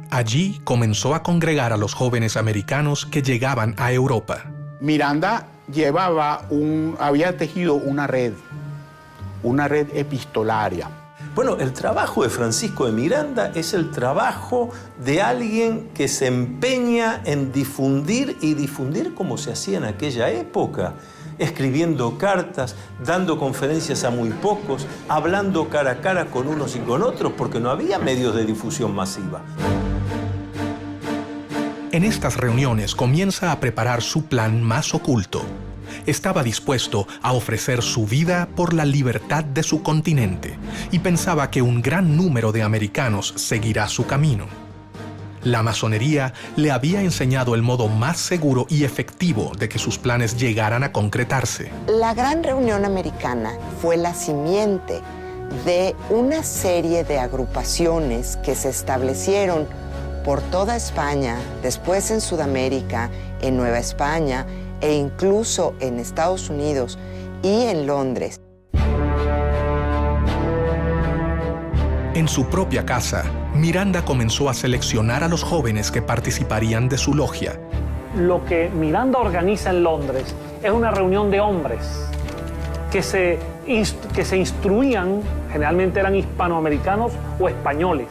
Allí comenzó a congregar a los jóvenes americanos que llegaban a Europa. Miranda había tejido una red epistolaria. Bueno, el trabajo de Francisco de Miranda es el trabajo de alguien que se empeña en difundir, y difundir como se hacía en aquella época, escribiendo cartas, dando conferencias a muy pocos, hablando cara a cara con unos y con otros, porque no había medios de difusión masiva. En estas reuniones comienza a preparar su plan más oculto. Estaba dispuesto a ofrecer su vida por la libertad de su continente y pensaba que un gran número de americanos seguirá su camino. La masonería le había enseñado el modo más seguro y efectivo de que sus planes llegaran a concretarse. La Gran Reunión Americana fue la simiente de una serie de agrupaciones que se establecieron por toda España, después en Sudamérica, en Nueva España e incluso en Estados Unidos y en Londres. En su propia casa, Miranda comenzó a seleccionar a los jóvenes que participarían de su logia. Lo que Miranda organiza en Londres es una reunión de hombres que se instruían, generalmente eran hispanoamericanos o españoles,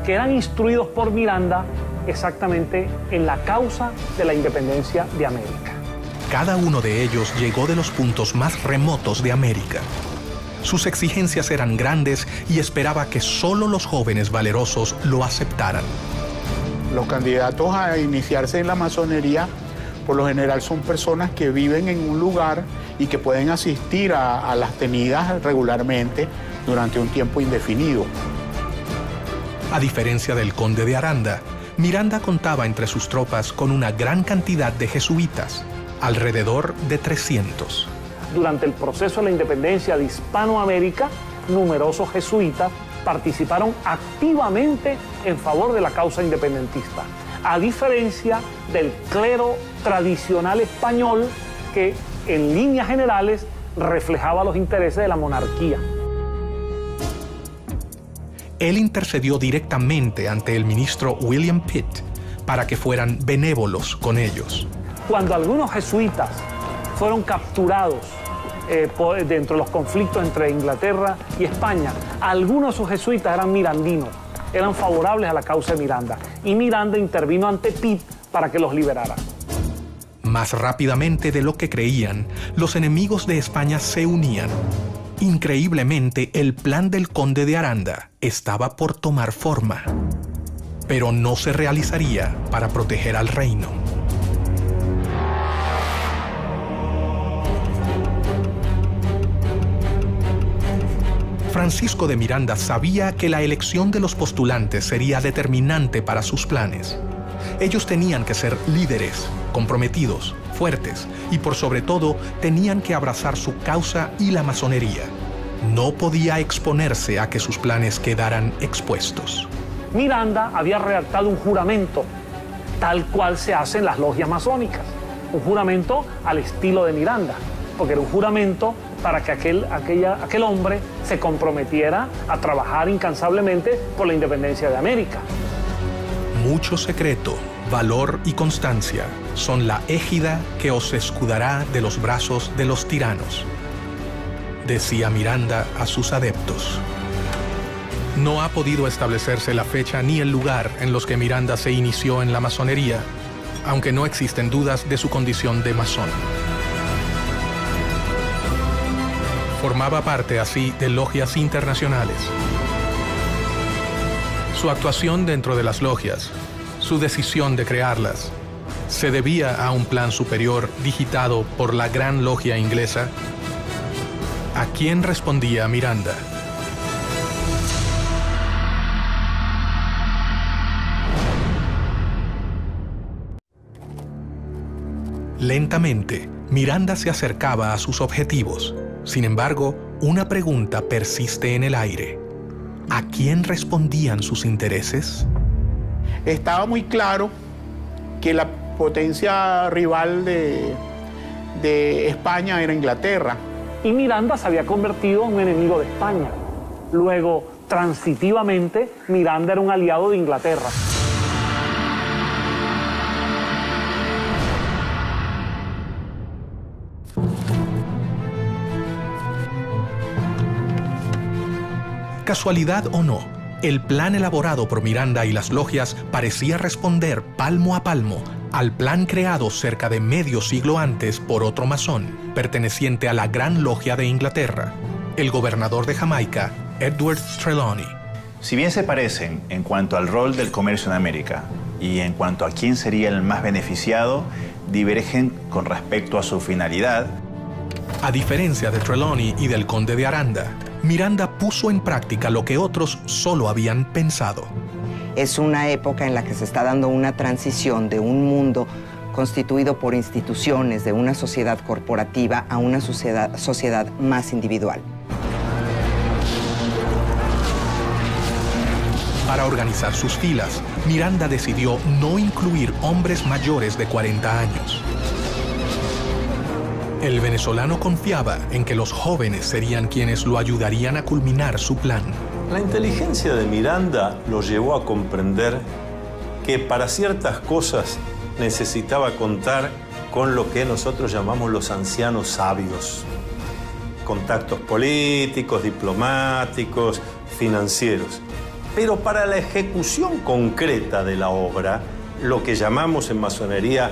que eran instruidos por Miranda exactamente en la causa de la independencia de América. Cada uno de ellos llegó de los puntos más remotos de América. Sus exigencias eran grandes y esperaba que solo los jóvenes valerosos lo aceptaran. Los candidatos a iniciarse en la masonería, por lo general, son personas que viven en un lugar y que pueden asistir a las tenidas regularmente, durante un tiempo indefinido. A diferencia del conde de Aranda, Miranda contaba entre sus tropas con una gran cantidad de jesuitas, alrededor de 300. Durante el proceso de la independencia de Hispanoamérica, numerosos jesuitas participaron activamente en favor de la causa independentista, a diferencia del clero tradicional español que, en líneas generales, reflejaba los intereses de la monarquía. Él intercedió directamente ante el ministro William Pitt para que fueran benévolos con ellos. Cuando algunos jesuitas fueron capturados dentro de los conflictos entre Inglaterra y España, algunos de esos jesuitas eran mirandinos, eran favorables a la causa de Miranda, y Miranda intervino ante Pitt para que los liberara. Más rápidamente de lo que creían, los enemigos de España se unían. Increíblemente, el plan del conde de Aranda estaba por tomar forma, pero no se realizaría para proteger al reino. Francisco de Miranda sabía que la elección de los postulantes sería determinante para sus planes. Ellos tenían que ser líderes, comprometidos, fuertes y por sobre todo tenían que abrazar su causa y la masonería. No podía exponerse a que sus planes quedaran expuestos. Miranda había redactado un juramento, tal cual se hace en las logias masónicas. Un juramento al estilo de Miranda, porque era un juramento para que aquel hombre se comprometiera a trabajar incansablemente por la independencia de América. Mucho secreto, valor y constancia son la égida que os escudará de los brazos de los tiranos, decía Miranda a sus adeptos. No ha podido establecerse la fecha ni el lugar en los que Miranda se inició en la masonería, aunque no existen dudas de su condición de masón. Formaba parte así de logias internacionales. Su actuación dentro de las logias, su decisión de crearlas, se debía a un plan superior digitado por la Gran Logia Inglesa. ¿A quién respondía Miranda? Lentamente, Miranda se acercaba a sus objetivos. Sin embargo, una pregunta persiste en el aire. ¿A quién respondían sus intereses? Estaba muy claro que la potencia rival de España era Inglaterra. Y Miranda se había convertido en un enemigo de España. Luego, transitivamente, Miranda era un aliado de Inglaterra. Casualidad o no, el plan elaborado por Miranda y las logias parecía responder palmo a palmo al plan creado cerca de medio siglo antes por otro masón, perteneciente a la Gran Logia de Inglaterra, el gobernador de Jamaica, Edward Trelawney. Si bien se parecen en cuanto al rol del comercio en América y en cuanto a quién sería el más beneficiado, divergen con respecto a su finalidad. A diferencia de Trelawney y del conde de Aranda, Miranda puso en práctica lo que otros solo habían pensado. Es una época en la que se está dando una transición de un mundo constituido por instituciones, de una sociedad corporativa a una sociedad más individual. Para organizar sus filas, Miranda decidió no incluir hombres mayores de 40 años. El venezolano confiaba en que los jóvenes serían quienes lo ayudarían a culminar su plan. La inteligencia de Miranda lo llevó a comprender que para ciertas cosas necesitaba contar con lo que nosotros llamamos los ancianos sabios. Contactos políticos, diplomáticos, financieros. Pero para la ejecución concreta de la obra, lo que llamamos en masonería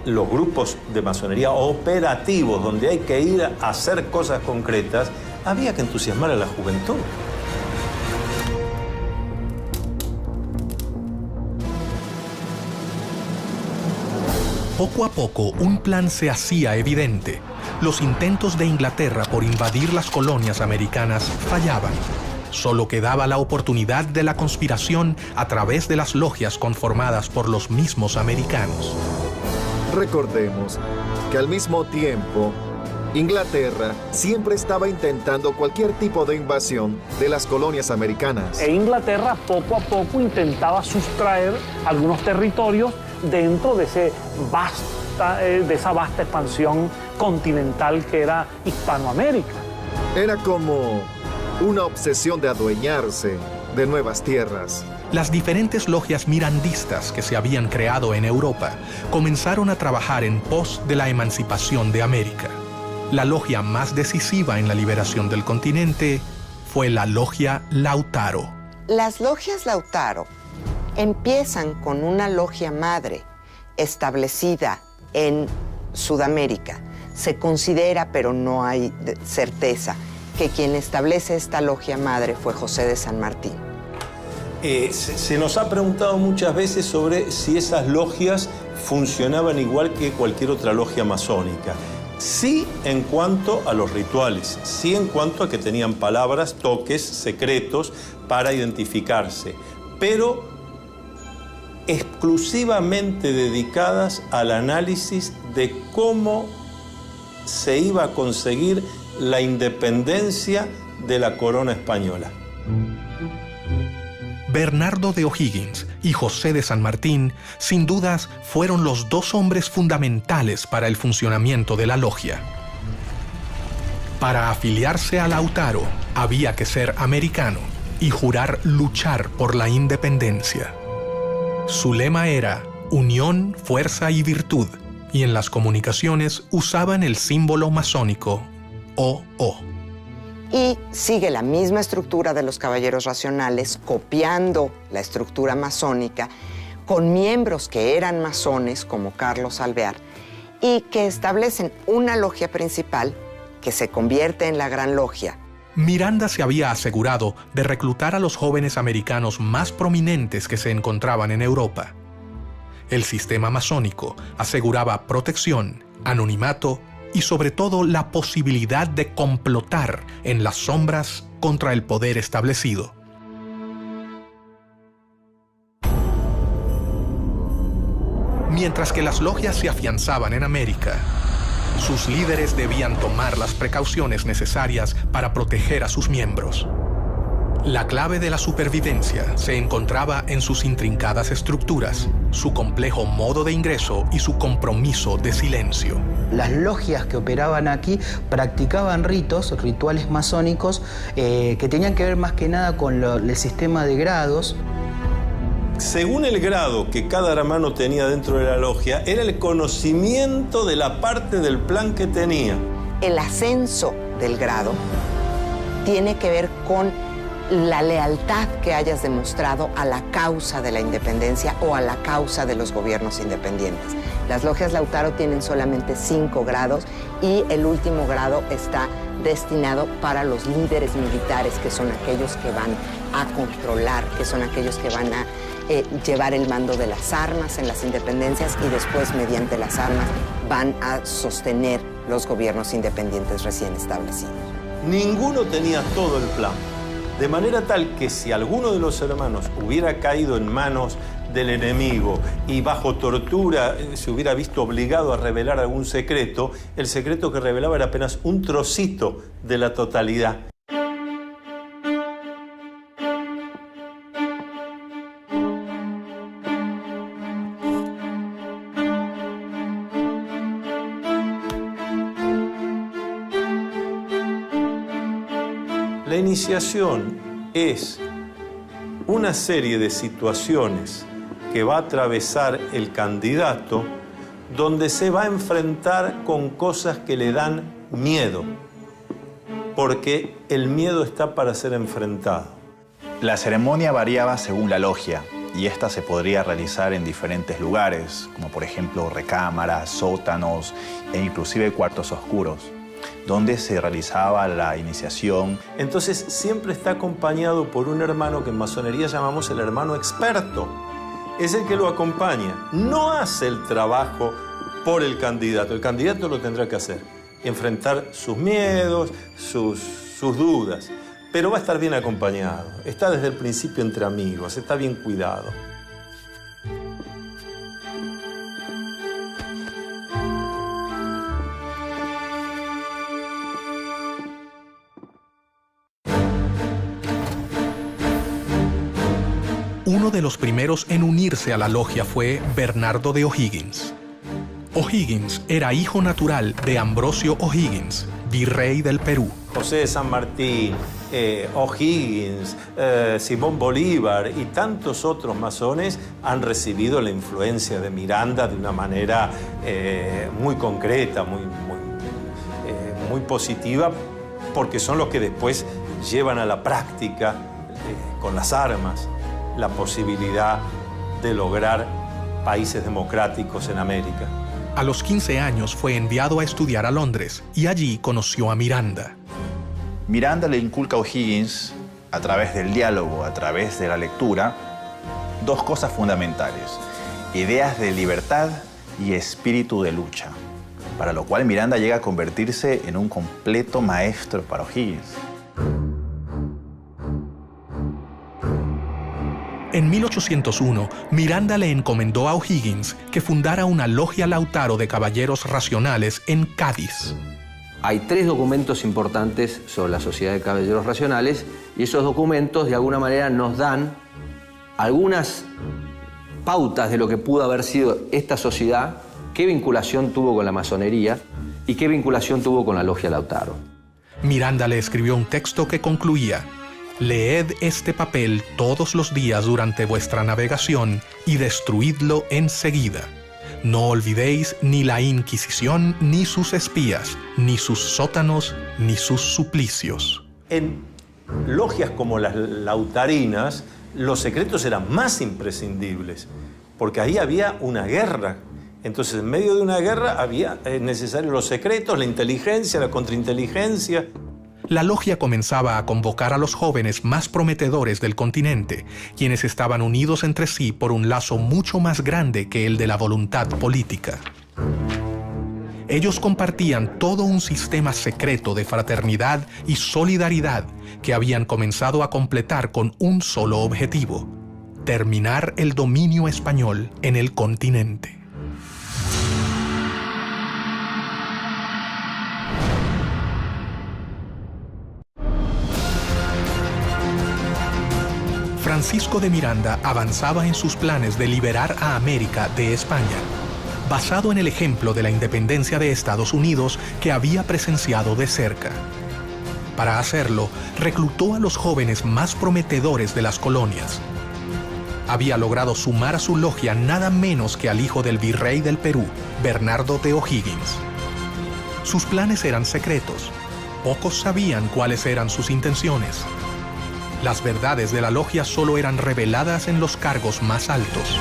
los grupos de masonería operativos, donde hay que ir a hacer cosas concretas, había que entusiasmar a la juventud. Poco a poco, un plan se hacía evidente. los intentos de Inglaterra por invadir las colonias americanas fallaban. Solo quedaba la oportunidad de la conspiración a través de las logias conformadas por los mismos americanos. Recordemos que al mismo tiempo, Inglaterra siempre estaba intentando cualquier tipo de invasión de las colonias americanas. E Inglaterra poco a poco intentaba sustraer algunos territorios dentro de esa vasta expansión continental que era Hispanoamérica. Era como una obsesión de adueñarse de nuevas tierras. Las diferentes logias mirandistas que se habían creado en Europa comenzaron a trabajar en pos de la emancipación de América. La logia más decisiva en la liberación del continente fue la logia Lautaro. Las logias Lautaro empiezan con una logia madre establecida en Sudamérica. Se considera, pero no hay certeza, que quien establece esta logia madre fue José de San Martín. Se nos ha preguntado muchas veces sobre si esas logias funcionaban igual que cualquier otra logia masónica. Sí en cuanto a los rituales, sí en cuanto a que tenían palabras, toques, secretos para identificarse, pero exclusivamente dedicadas al análisis de cómo se iba a conseguir la independencia de la corona española. Bernardo de O'Higgins y José de San Martín, sin dudas, fueron los dos hombres fundamentales para el funcionamiento de la logia. Para afiliarse a Lautaro, había que ser americano y jurar luchar por la independencia. Su lema era unión, fuerza y virtud, y en las comunicaciones usaban el símbolo masónico OO. Y sigue la misma estructura de los caballeros racionales, copiando la estructura masónica, con miembros que eran masones, como Carlos Alvear, y que establecen una logia principal que se convierte en la Gran Logia. Miranda se había asegurado de reclutar a los jóvenes americanos más prominentes que se encontraban en Europa. El sistema masónico aseguraba protección, anonimato y sobre todo la posibilidad de complotar en las sombras contra el poder establecido. Mientras que las logias se afianzaban en América, sus líderes debían tomar las precauciones necesarias para proteger a sus miembros. La clave de la supervivencia se encontraba en sus intrincadas estructuras, su complejo modo de ingreso y su compromiso de silencio. Las logias que operaban aquí practicaban rituales masónicos que tenían que ver más que nada con el sistema de grados. Según el grado que cada hermano tenía dentro de la logia, era el conocimiento de la parte del plan que tenía. El ascenso del grado tiene que ver con la lealtad que hayas demostrado a la causa de la independencia o a la causa de los gobiernos independientes. Las logias Lautaro tienen solamente 5 grados y el último grado está destinado para los líderes militares, que son aquellos que van a controlar, que son aquellos que van a llevar el mando de las armas en las independencias y después, mediante las armas, van a sostener los gobiernos independientes recién establecidos. Ninguno tenía todo el plan. De manera tal que si alguno de los hermanos hubiera caído en manos del enemigo y bajo tortura se hubiera visto obligado a revelar algún secreto, el secreto que revelaba era apenas un trocito de la totalidad. La iniciación es una serie de situaciones que va a atravesar el candidato donde se va a enfrentar con cosas que le dan miedo, porque el miedo está para ser enfrentado. La ceremonia variaba según la logia y esta se podría realizar en diferentes lugares, como por ejemplo recámaras, sótanos e inclusive cuartos oscuros, donde se realizaba la iniciación. Entonces siempre está acompañado por un hermano que en masonería llamamos el hermano experto. Es el que lo acompaña. No hace el trabajo por el candidato lo tendrá que hacer. enfrentar sus miedos, sus dudas. Pero va a estar bien acompañado. Está desde el principio entre amigos, está bien cuidado. Uno de los primeros en unirse a la logia fue Bernardo de O'Higgins. O'Higgins era hijo natural de Ambrosio O'Higgins, virrey del Perú. José de San Martín, O'Higgins, Simón Bolívar y tantos otros masones han recibido la influencia de Miranda de una manera muy concreta, muy positiva, porque son los que después llevan a la práctica con las armas la posibilidad de lograr países democráticos en América. A los 15 años fue enviado a estudiar a Londres y allí conoció a Miranda. Miranda le inculca a O'Higgins, a través del diálogo, a través de la lectura, dos cosas fundamentales: ideas de libertad y espíritu de lucha, para lo cual Miranda llega a convertirse en un completo maestro para O'Higgins. En 1801, Miranda le encomendó a O'Higgins que fundara una logia Lautaro de caballeros racionales en Cádiz. Hay 3 documentos importantes sobre la Sociedad de Caballeros Racionales y esos documentos de alguna manera nos dan algunas pautas de lo que pudo haber sido esta sociedad, qué vinculación tuvo con la masonería y qué vinculación tuvo con la logia Lautaro. Miranda le escribió un texto que concluía: «Leed este papel todos los días durante vuestra navegación y destruidlo enseguida. No olvidéis ni la Inquisición, ni sus espías, ni sus sótanos, ni sus suplicios». En logias como las lautarinas, los secretos eran más imprescindibles, porque ahí había una guerra. Entonces, en medio de una guerra había necesarios los secretos, la inteligencia, la contrainteligencia. La logia comenzaba a convocar a los jóvenes más prometedores del continente, quienes estaban unidos entre sí por un lazo mucho más grande que el de la voluntad política. Ellos compartían todo un sistema secreto de fraternidad y solidaridad que habían comenzado a completar con un solo objetivo: terminar el dominio español en el continente. Francisco de Miranda avanzaba en sus planes de liberar a América de España, basado en el ejemplo de la independencia de Estados Unidos que había presenciado de cerca. Para hacerlo, reclutó a los jóvenes más prometedores de las colonias. Había logrado sumar a su logia nada menos que al hijo del virrey del Perú, Bernardo de O'Higgins. Sus planes eran secretos. Pocos sabían cuáles eran sus intenciones. Las verdades de la logia solo eran reveladas en los cargos más altos.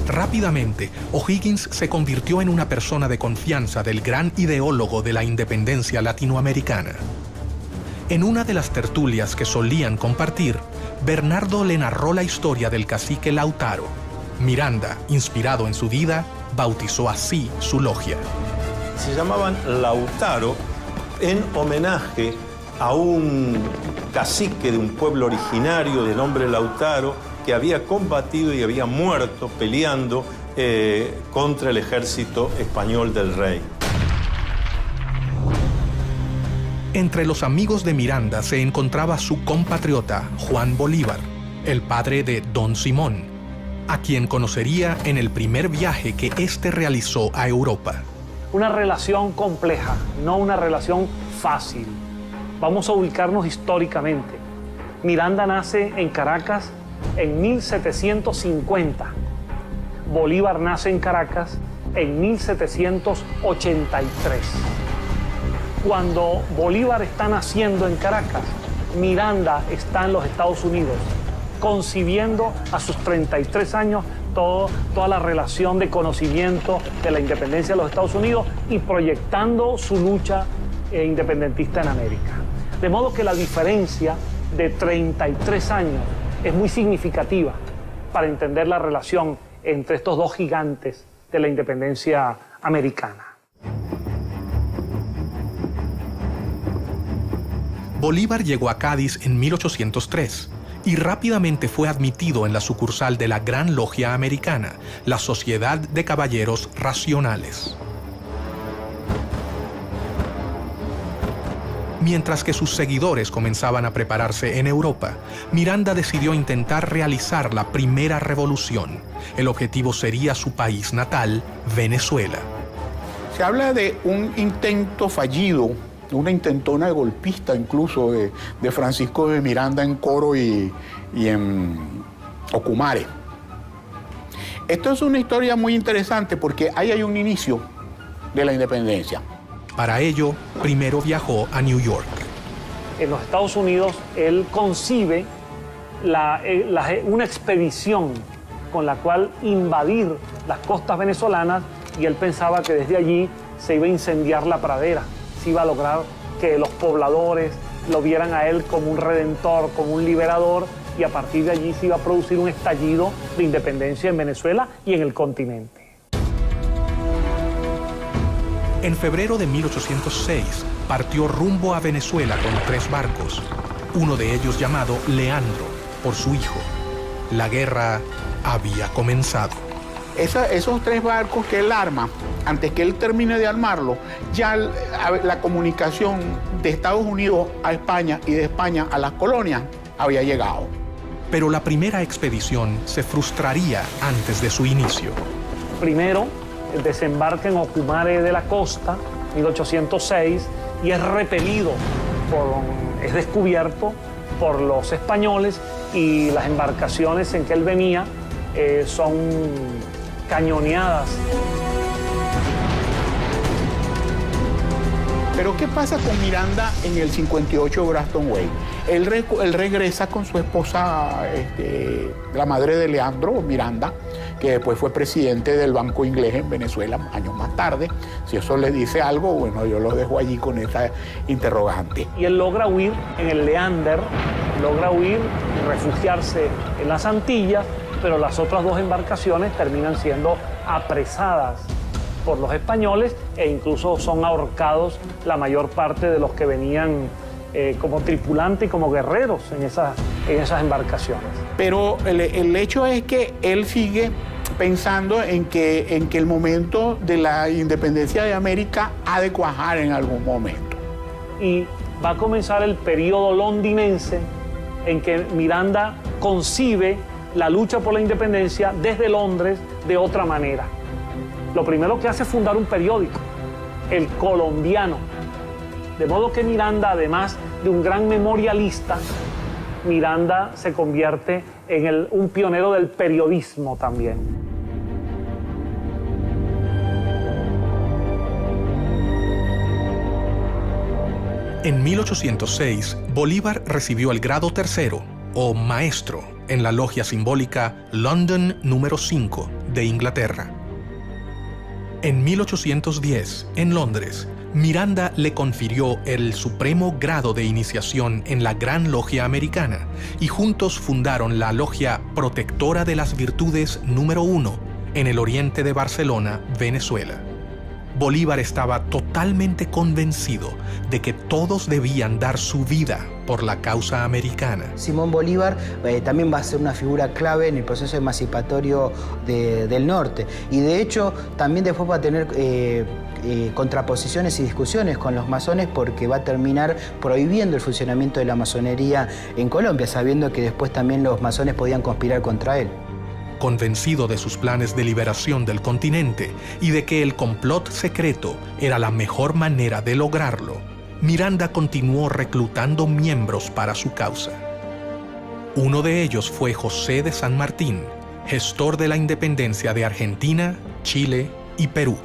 Rápidamente, O'Higgins se convirtió en una persona de confianza del gran ideólogo de la independencia latinoamericana. En una de las tertulias que solían compartir, Bernardo le narró la historia del cacique Lautaro. Miranda, inspirado en su vida, bautizó así su logia. Se llamaban Lautaro en homenaje a un cacique de un pueblo originario de nombre Lautaro que había combatido y había muerto peleando contra el ejército español del rey. Entre los amigos de Miranda se encontraba su compatriota Juan Bolívar, el padre de Don Simón, a quien conocería en el primer viaje que éste realizó a Europa. Una relación compleja, no una relación fácil. Vamos a ubicarnos históricamente. Miranda nace en Caracas en 1750. Bolívar nace en Caracas en 1783. Cuando Bolívar está naciendo en Caracas, Miranda está en los Estados Unidos, concibiendo a sus 33 años toda la relación de conocimiento de la independencia de los Estados Unidos y proyectando su lucha independentista en América. De modo que la diferencia de 33 años es muy significativa para entender la relación entre estos dos gigantes de la independencia americana. Bolívar llegó a Cádiz en 1803 y rápidamente fue admitido en la sucursal de la Gran Logia Americana, la Sociedad de Caballeros Racionales. Mientras que sus seguidores comenzaban a prepararse en Europa, Miranda decidió intentar realizar la primera revolución. El objetivo sería su país natal, Venezuela. Se habla de un intento fallido, una intentona golpista incluso de Francisco de Miranda en Coro y en Ocumare. Esto es una historia muy interesante porque ahí hay un inicio de la independencia. Para ello, primero viajó a New York. En los Estados Unidos, él concibe una expedición con la cual invadir las costas venezolanas y él pensaba que desde allí se iba a incendiar la pradera, se iba a lograr que los pobladores lo vieran a él como un redentor, como un liberador, y a partir de allí se iba a producir un estallido de independencia en Venezuela y en el continente. En febrero de 1806 partió rumbo a Venezuela con 3 barcos, uno de ellos llamado Leandro, por su hijo. La guerra había comenzado. Esos 3 barcos que él arma, antes que él termine de armarlo, ya la comunicación de Estados Unidos a España y de España a las colonias había llegado. Pero la primera expedición se frustraría antes de su inicio. Primero, desembarca en Ocumare de la Costa, 1806, y es repelido, es descubierto por los españoles, y las embarcaciones en que él venía son cañoneadas. Pero ¿qué pasa con Miranda en el 58 Braston Way? Él regresa con su esposa, la madre de Leandro, Miranda, que después fue presidente del Banco Inglés en Venezuela años más tarde. Si eso le dice algo, bueno, yo lo dejo allí con esa interrogante. Y él logra huir en el Leander, logra huir y refugiarse en las Antillas, pero las otras 2 embarcaciones terminan siendo apresadas por los españoles e incluso son ahorcados la mayor parte de los que venían como tripulantes y como guerreros en esas embarcaciones. Pero el hecho es que él sigue pensando en que el momento de la independencia de América ha de cuajar en algún momento. Y va a comenzar el periodo londinense en que Miranda concibe la lucha por la independencia desde Londres de otra manera. Lo primero que hace es fundar un periódico, El Colombiano. De modo que Miranda, además de un gran memorialista, Miranda se convierte en un pionero del periodismo también. En 1806, Bolívar recibió el grado 3º, o maestro, en la logia simbólica London número 5 de Inglaterra. En 1810, en Londres, Miranda le confirió el supremo grado de iniciación en la Gran Logia Americana y juntos fundaron la Logia Protectora de las Virtudes número 1 en el oriente de Barcelona, Venezuela. Bolívar estaba totalmente convencido de que todos debían dar su vida por la causa americana. Simón Bolívar también va a ser una figura clave en el proceso emancipatorio del norte, y de hecho también después va a tener contraposiciones y discusiones con los masones, porque va a terminar prohibiendo el funcionamiento de la masonería en Colombia, sabiendo que después también los masones podían conspirar contra él. Convencido de sus planes de liberación del continente y de que el complot secreto era la mejor manera de lograrlo, Miranda continuó reclutando miembros para su causa. Uno de ellos fue José de San Martín, gestor de la independencia de Argentina, Chile y Perú.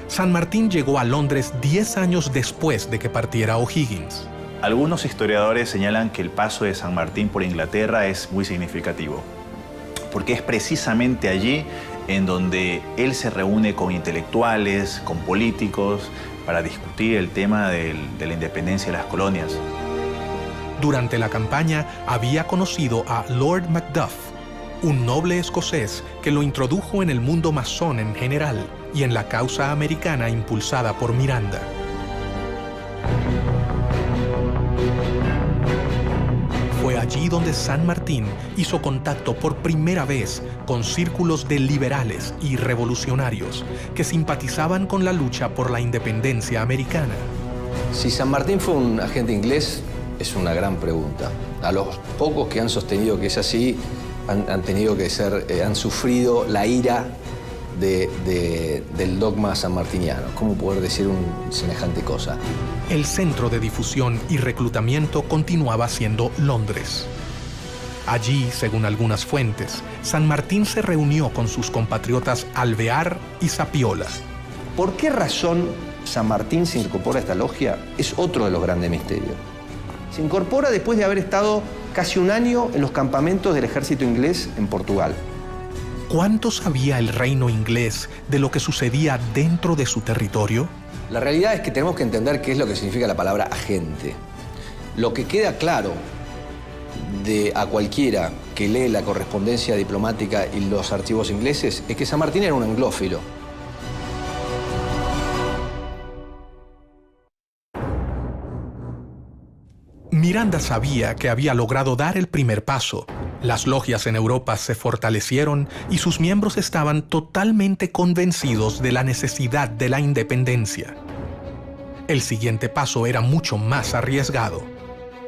San Martín llegó a Londres 10 años después de que partiera O'Higgins. Algunos historiadores señalan que el paso de San Martín por Inglaterra es muy significativo, porque es precisamente allí en donde él se reúne con intelectuales, con políticos, para discutir el tema de la independencia de las colonias. Durante la campaña había conocido a Lord Macduff, un noble escocés que lo introdujo en el mundo masón en general y en la causa americana impulsada por Miranda. Fue allí donde San Martín hizo contacto por primera vez con círculos de liberales y revolucionarios que simpatizaban con la lucha por la independencia americana. Si San Martín fue un agente inglés, es una gran pregunta. A los pocos que han sostenido que es así, han tenido que ser, han sufrido la ira del dogma sanmartiniano. ¿Cómo poder decir semejante cosa? El centro de difusión y reclutamiento continuaba siendo Londres. Allí, según algunas fuentes, San Martín se reunió con sus compatriotas Alvear y Zapiola. ¿Por qué razón San Martín se incorpora a esta logia? Es otro de los grandes misterios. Se incorpora después de haber estado casi un año en los campamentos del ejército inglés en Portugal. ¿Cuánto sabía el reino inglés de lo que sucedía dentro de su territorio? La realidad es que tenemos que entender qué es lo que significa la palabra agente. Lo que queda claro a cualquiera que lee la correspondencia diplomática y los archivos ingleses es que San Martín era un anglófilo. Miranda sabía que había logrado dar el primer paso. Las logias en Europa se fortalecieron y sus miembros estaban totalmente convencidos de la necesidad de la independencia. El siguiente paso era mucho más arriesgado.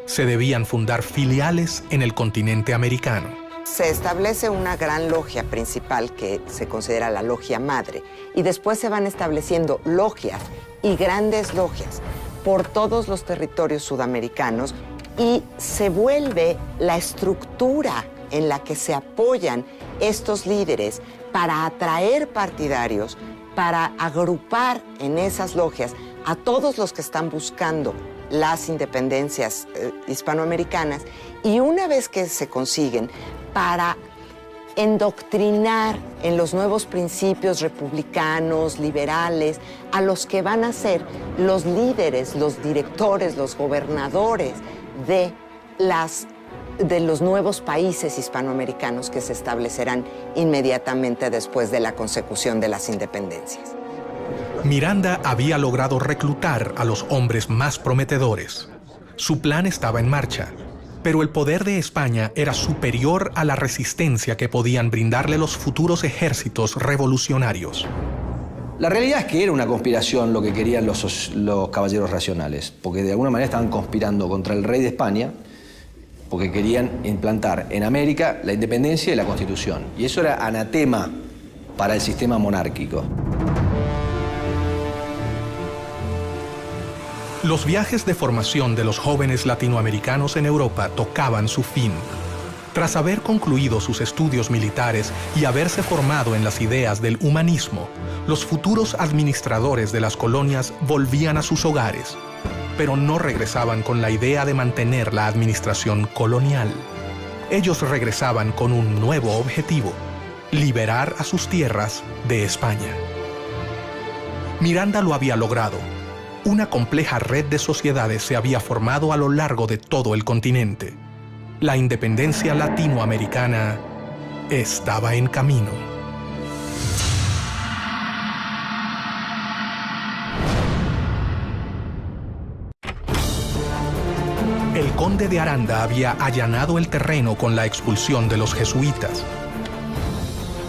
Se debían fundar filiales en el continente americano. Se establece una gran logia principal que se considera la logia madre y después se van estableciendo logias y grandes logias por todos los territorios sudamericanos y se vuelve la estructura en la que se apoyan estos líderes para atraer partidarios, para agrupar en esas logias a todos los que están buscando las independencias hispanoamericanas y una vez que se consiguen, para endoctrinar en los nuevos principios republicanos, liberales, a los que van a ser los líderes, los directores, los gobernadores de los nuevos países hispanoamericanos que se establecerán inmediatamente después de la consecución de las independencias. Miranda había logrado reclutar a los hombres más prometedores. Su plan estaba en marcha, pero el poder de España era superior a la resistencia que podían brindarle los futuros ejércitos revolucionarios. La realidad es que era una conspiración lo que querían los caballeros racionales, porque de alguna manera estaban conspirando contra el rey de España, porque querían implantar en América la independencia y la Constitución. Y eso era anatema para el sistema monárquico. Los viajes de formación de los jóvenes latinoamericanos en Europa tocaban su fin. Tras haber concluido sus estudios militares y haberse formado en las ideas del humanismo, los futuros administradores de las colonias volvían a sus hogares, pero no regresaban con la idea de mantener la administración colonial. Ellos regresaban con un nuevo objetivo: liberar a sus tierras de España. Miranda lo había logrado. Una compleja red de sociedades se había formado a lo largo de todo el continente. La independencia latinoamericana estaba en camino. El conde de Aranda había allanado el terreno con la expulsión de los jesuitas.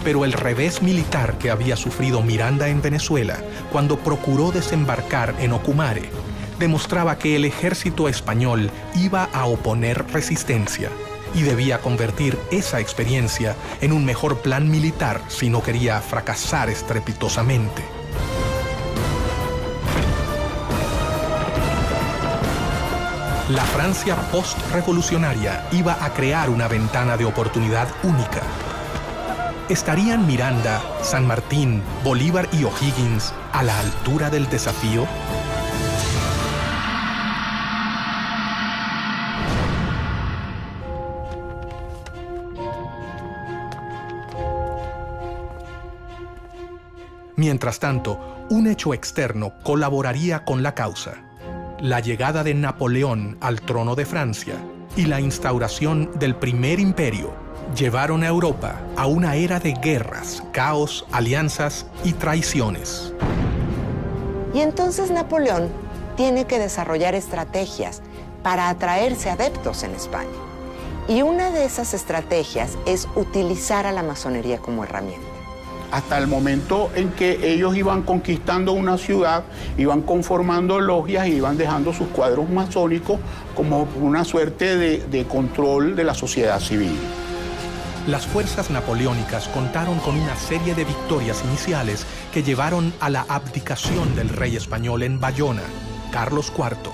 Pero el revés militar que había sufrido Miranda en Venezuela cuando procuró desembarcar en Ocumare demostraba que el ejército español iba a oponer resistencia y debía convertir esa experiencia en un mejor plan militar si no quería fracasar estrepitosamente. La Francia post-revolucionaria iba a crear una ventana de oportunidad única. ¿Estarían Miranda, San Martín, Bolívar y O'Higgins a la altura del desafío? Mientras tanto, un hecho externo colaboraría con la causa: la llegada de Napoleón al trono de Francia y la instauración del primer imperio llevaron a Europa a una era de guerras, caos, alianzas y traiciones. Y entonces Napoleón tiene que desarrollar estrategias para atraerse adeptos en España. Y una de esas estrategias es utilizar a la masonería como herramienta. Hasta el momento en que ellos iban conquistando una ciudad, iban conformando logias y iban dejando sus cuadros masónicos como una suerte de control de la sociedad civil. Las fuerzas napoleónicas contaron con una serie de victorias iniciales que llevaron a la abdicación del rey español en Bayona, Carlos IV,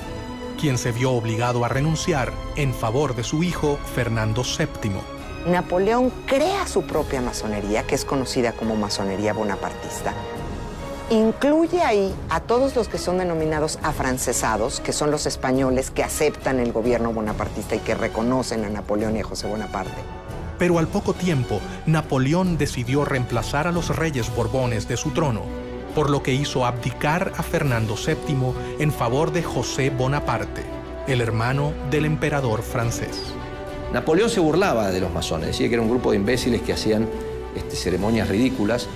quien se vio obligado a renunciar en favor de su hijo Fernando VII. Napoleón crea su propia masonería, que es conocida como masonería bonapartista. Incluye ahí a todos los que son denominados afrancesados, que son los españoles que aceptan el gobierno bonapartista y que reconocen a Napoleón y a José Bonaparte. Pero al poco tiempo, Napoleón decidió reemplazar a los reyes borbones de su trono, por lo que hizo abdicar a Fernando VII en favor de José Bonaparte, el hermano del emperador francés. Napoleón se burlaba de los masones, decía que era un grupo de imbéciles que hacían ceremonias ridículas,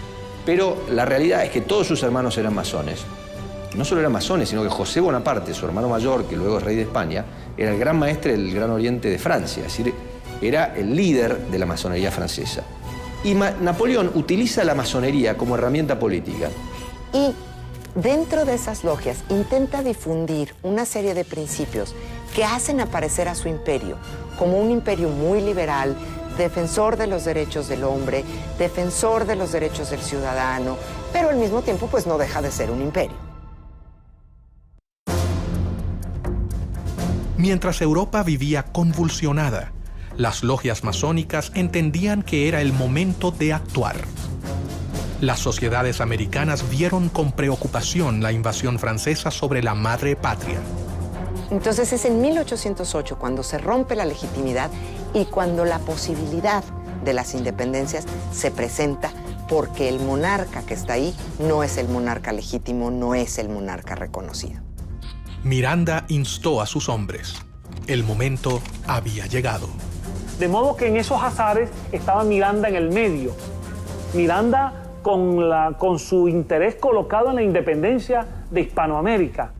pero la realidad es que todos sus hermanos eran masones. No solo eran masones, sino que José Bonaparte, su hermano mayor, que luego es rey de España, era el gran maestre del Gran Oriente de Francia, es decir, era el líder de la masonería francesa. Y Napoleón utiliza la masonería como herramienta política. Y dentro de esas logias intenta difundir una serie de principios que hacen aparecer a su imperio como un imperio muy liberal, defensor de los derechos del hombre, defensor de los derechos del ciudadano, pero al mismo tiempo pues no deja de ser un imperio. Mientras Europa vivía convulsionada, las logias masónicas entendían que era el momento de actuar. Las sociedades americanas vieron con preocupación la invasión francesa sobre la madre patria. Entonces es en 1808 cuando se rompe la legitimidad y cuando la posibilidad de las independencias se presenta, porque el monarca que está ahí no es el monarca legítimo, no es el monarca reconocido. Miranda instó a sus hombres. El momento había llegado. De modo que en esos azares estaba Miranda en el medio. Miranda con su interés colocado en la independencia de Hispanoamérica.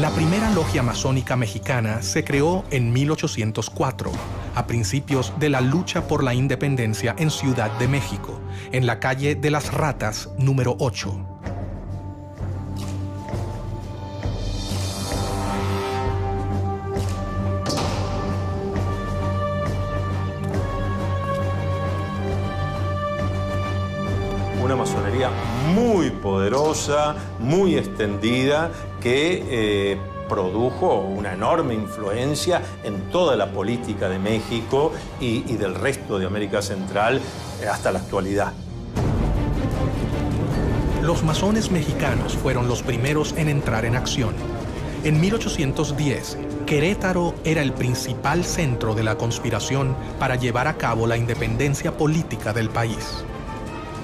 La primera logia masónica mexicana se creó en 1804, a principios de la lucha por la independencia en Ciudad de México, en la calle de las Ratas, número 8. Una masonería muy poderosa, muy extendida, que produjo una enorme influencia en toda la política de México y del resto de América Central hasta la actualidad. Los masones mexicanos fueron los primeros en entrar en acción. En 1810, Querétaro era el principal centro de la conspiración para llevar a cabo la independencia política del país.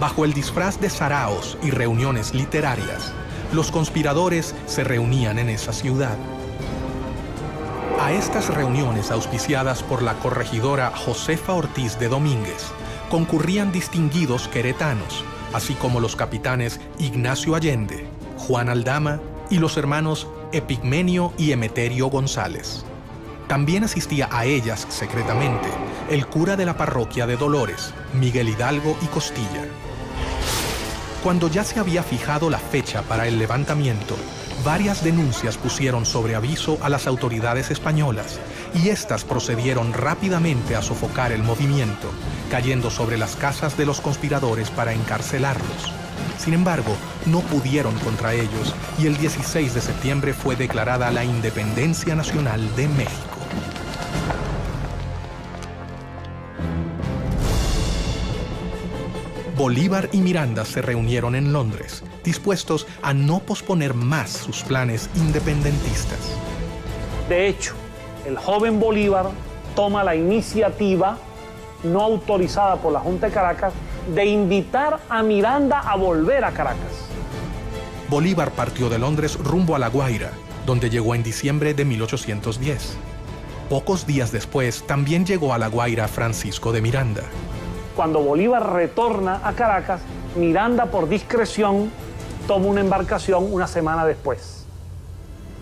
Bajo el disfraz de saraos y reuniones literarias, los conspiradores se reunían en esa ciudad. A estas reuniones auspiciadas por la corregidora Josefa Ortiz de Domínguez concurrían distinguidos queretanos, así como los capitanes Ignacio Allende, Juan Aldama y los hermanos Epigmenio y Emeterio González. También asistía a ellas secretamente el cura de la parroquia de Dolores, Miguel Hidalgo y Costilla. Cuando ya se había fijado la fecha para el levantamiento, varias denuncias pusieron sobre aviso a las autoridades españolas y éstas procedieron rápidamente a sofocar el movimiento, cayendo sobre las casas de los conspiradores para encarcelarlos. Sin embargo, no pudieron contra ellos y el 16 de septiembre fue declarada la Independencia Nacional de México. Bolívar y Miranda se reunieron en Londres, dispuestos a no posponer más sus planes independentistas. De hecho, el joven Bolívar toma la iniciativa, no autorizada por la Junta de Caracas, de invitar a Miranda a volver a Caracas. Bolívar partió de Londres rumbo a La Guaira, donde llegó en diciembre de 1810. Pocos días después, también llegó a La Guaira Francisco de Miranda. Cuando Bolívar retorna a Caracas, Miranda, por discreción, toma una embarcación una semana después.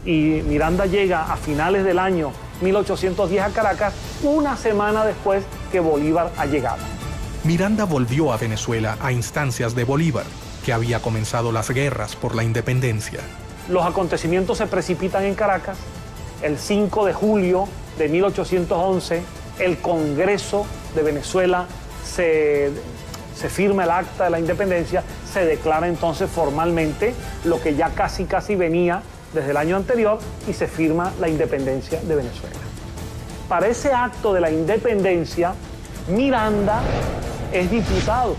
Y Miranda llega a finales del año 1810 a Caracas, una semana después que Bolívar ha llegado. Miranda volvió a Venezuela a instancias de Bolívar, que había comenzado las guerras por la independencia. Los acontecimientos se precipitan en Caracas. El 5 de julio de 1811, el Congreso de Venezuela se firma el acta de la independencia, se declara entonces formalmente lo que ya casi venía desde el año anterior y se firma la independencia de Venezuela. Para ese acto de la independencia, Miranda es diputado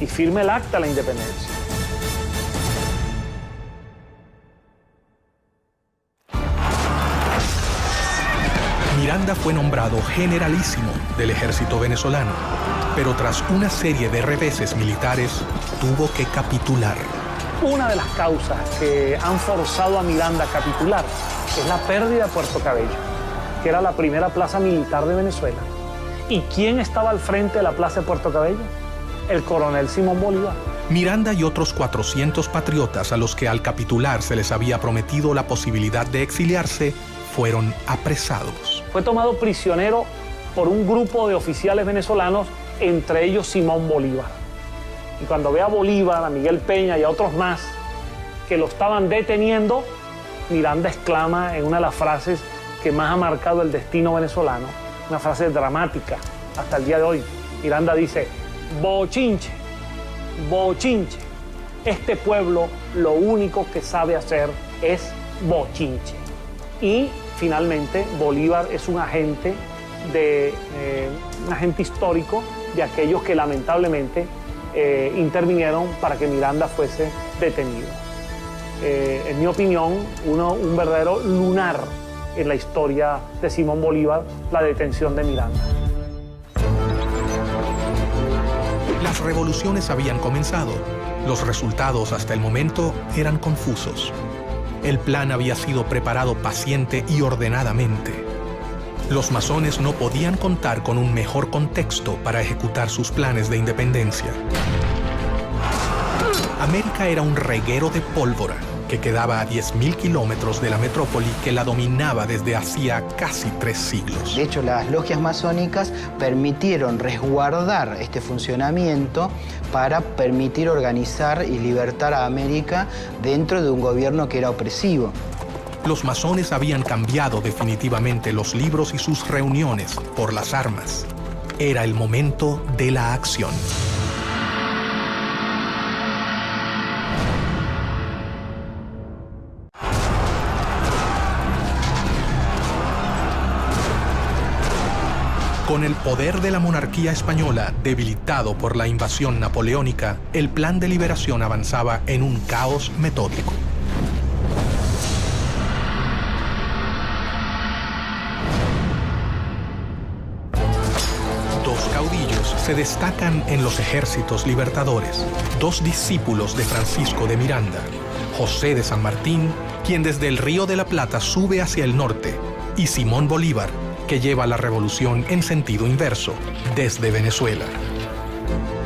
y firma el acta de la independencia. Miranda fue nombrado generalísimo del ejército venezolano, pero tras una serie de reveses militares, tuvo que capitular. Una de las causas que han forzado a Miranda a capitular es la pérdida de Puerto Cabello, que era la primera plaza militar de Venezuela. ¿Y quién estaba al frente de la plaza de Puerto Cabello? El coronel Simón Bolívar. Miranda y otros 400 patriotas a los que al capitular se les había prometido la posibilidad de exiliarse, fueron apresados. Fue tomado prisionero por un grupo de oficiales venezolanos, entre ellos Simón Bolívar. Y cuando ve a Bolívar, a Miguel Peña y a otros más que lo estaban deteniendo, Miranda exclama en una de las frases que más ha marcado el destino venezolano, una frase dramática hasta el día de hoy. Miranda dice: bochinche, bochinche. Este pueblo lo único que sabe hacer es bochinche. Y finalmente Bolívar es un agente histórico de aquellos que lamentablemente intervinieron para que Miranda fuese detenido. En mi opinión, un verdadero lunar en la historia de Simón Bolívar, la detención de Miranda. Las revoluciones habían comenzado. Los resultados hasta el momento eran confusos. El plan había sido preparado paciente y ordenadamente. Los masones no podían contar con un mejor contexto para ejecutar sus planes de independencia. América era un reguero de pólvora que quedaba a 10.000 kilómetros de la metrópoli que la dominaba desde hacía casi 3 siglos. De hecho, las logias masónicas permitieron resguardar este funcionamiento para permitir organizar y libertar a América dentro de un gobierno que era opresivo. Los masones habían cambiado definitivamente los libros y sus reuniones por las armas. Era el momento de la acción. Con el poder de la monarquía española debilitado por la invasión napoleónica, el plan de liberación avanzaba en un caos metódico. Dos caudillos se destacan en los ejércitos libertadores, 2 discípulos de Francisco de Miranda, José de San Martín, quien desde el Río de la Plata sube hacia el norte, y Simón Bolívar, que lleva la revolución en sentido inverso, desde Venezuela.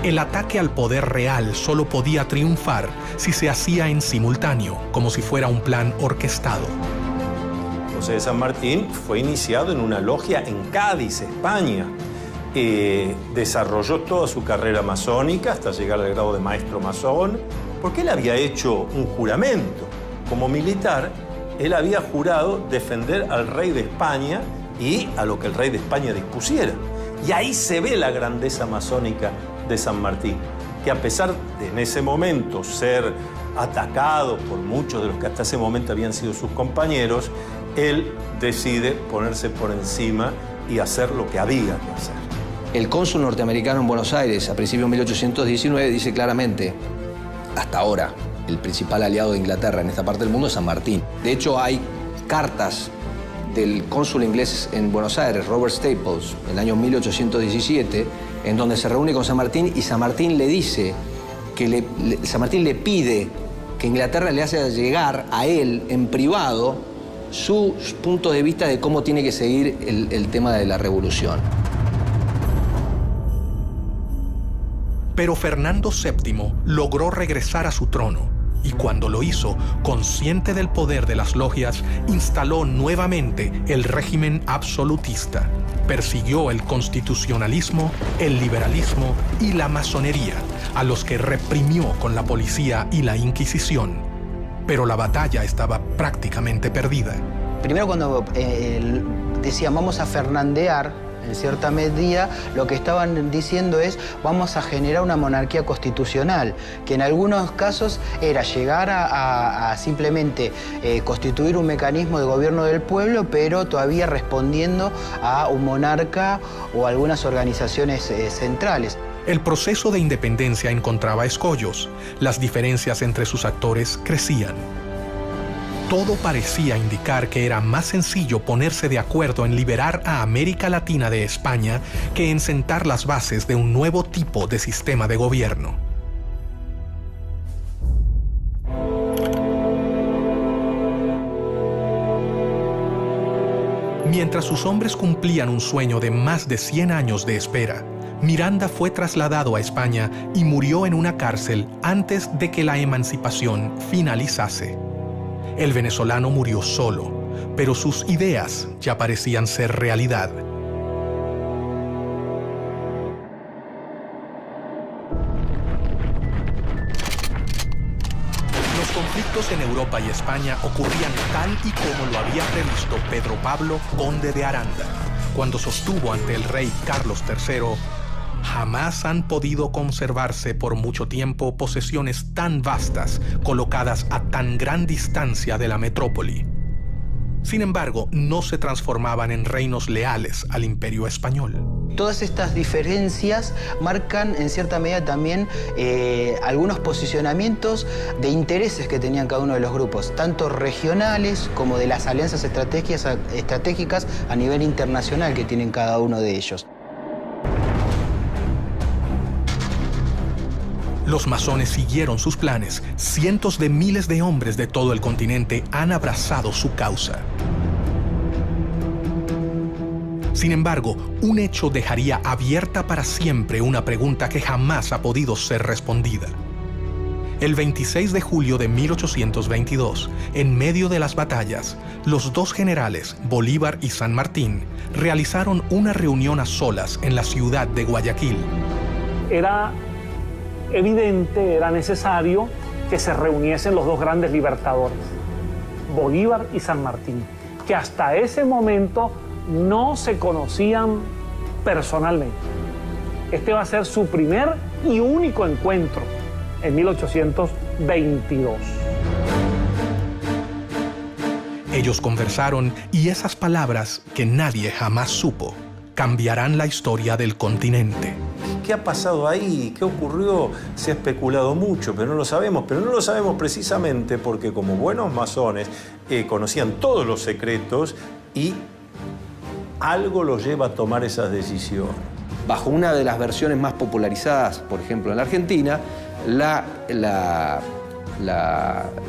El ataque al poder real solo podía triunfar si se hacía en simultáneo, como si fuera un plan orquestado. José de San Martín fue iniciado en una logia en Cádiz, España. Desarrolló toda su carrera masónica hasta llegar al grado de maestro masón, porque él había hecho un juramento. Como militar, él había jurado defender al rey de España y a lo que el rey de España dispusiera. Y ahí se ve la grandeza masónica de San Martín, que a pesar de en ese momento ser atacado por muchos de los que hasta ese momento habían sido sus compañeros, él decide ponerse por encima y hacer lo que había que hacer. El cónsul norteamericano en Buenos Aires, a principios de 1819, dice claramente, hasta ahora, el principal aliado de Inglaterra en esta parte del mundo es San Martín. De hecho, hay cartas del cónsul inglés en Buenos Aires, Robert Staples, en el año 1817, en donde se reúne con San Martín y San Martín le dice que San Martín le pide que Inglaterra le haga llegar a él en privado sus puntos de vista de cómo tiene que seguir el tema de la revolución. Pero Fernando VII logró regresar a su trono y cuando lo hizo, consciente del poder de las logias, instaló nuevamente el régimen absolutista. Persiguió el constitucionalismo, el liberalismo y la masonería, a los que reprimió con la policía y la Inquisición. Pero la batalla estaba prácticamente perdida. Primero, cuando decían vamos a fernandear, en cierta medida, lo que estaban diciendo es vamos a generar una monarquía constitucional, que en algunos casos era llegar a simplemente constituir un mecanismo de gobierno del pueblo, pero todavía respondiendo a un monarca o algunas organizaciones centrales. El proceso de independencia encontraba escollos. Las diferencias entre sus actores crecían. Todo parecía indicar que era más sencillo ponerse de acuerdo en liberar a América Latina de España que en sentar las bases de un nuevo tipo de sistema de gobierno. Mientras sus hombres cumplían un sueño de más de 100 años de espera, Miranda fue trasladado a España y murió en una cárcel antes de que la emancipación finalizase. El venezolano murió solo, pero sus ideas ya parecían ser realidad. Los conflictos en Europa y España ocurrían tal y como lo había previsto Pedro Pablo, conde de Aranda, cuando sostuvo ante el rey Carlos III: jamás han podido conservarse por mucho tiempo posesiones tan vastas, colocadas a tan gran distancia de la metrópoli. Sin embargo, no se transformaban en reinos leales al imperio español. Todas estas diferencias marcan en cierta medida también algunos posicionamientos de intereses que tenían cada uno de los grupos, tanto regionales como de las alianzas estratégicas a nivel internacional que tienen cada uno de ellos. Los masones siguieron sus planes. Cientos de miles de hombres de todo el continente han abrazado su causa. Sin embargo, un hecho dejaría abierta para siempre una pregunta que jamás ha podido ser respondida. El 26 de julio de 1822, en medio de las batallas, los dos generales, Bolívar y San Martín, realizaron una reunión a solas en la ciudad de Guayaquil. Era evidente, era necesario que se reuniesen los dos grandes libertadores, Bolívar y San Martín, que hasta ese momento no se conocían personalmente. Este va a ser su primer y único encuentro en 1822. Ellos conversaron y esas palabras que nadie jamás supo cambiarán la historia del continente. ¿Qué ha pasado ahí? ¿Qué ocurrió? Se ha especulado mucho, pero no lo sabemos. Pero no lo sabemos precisamente porque como buenos masones conocían todos los secretos y algo los lleva a tomar esas decisiones. Bajo una de las versiones más popularizadas, por ejemplo, en la Argentina, la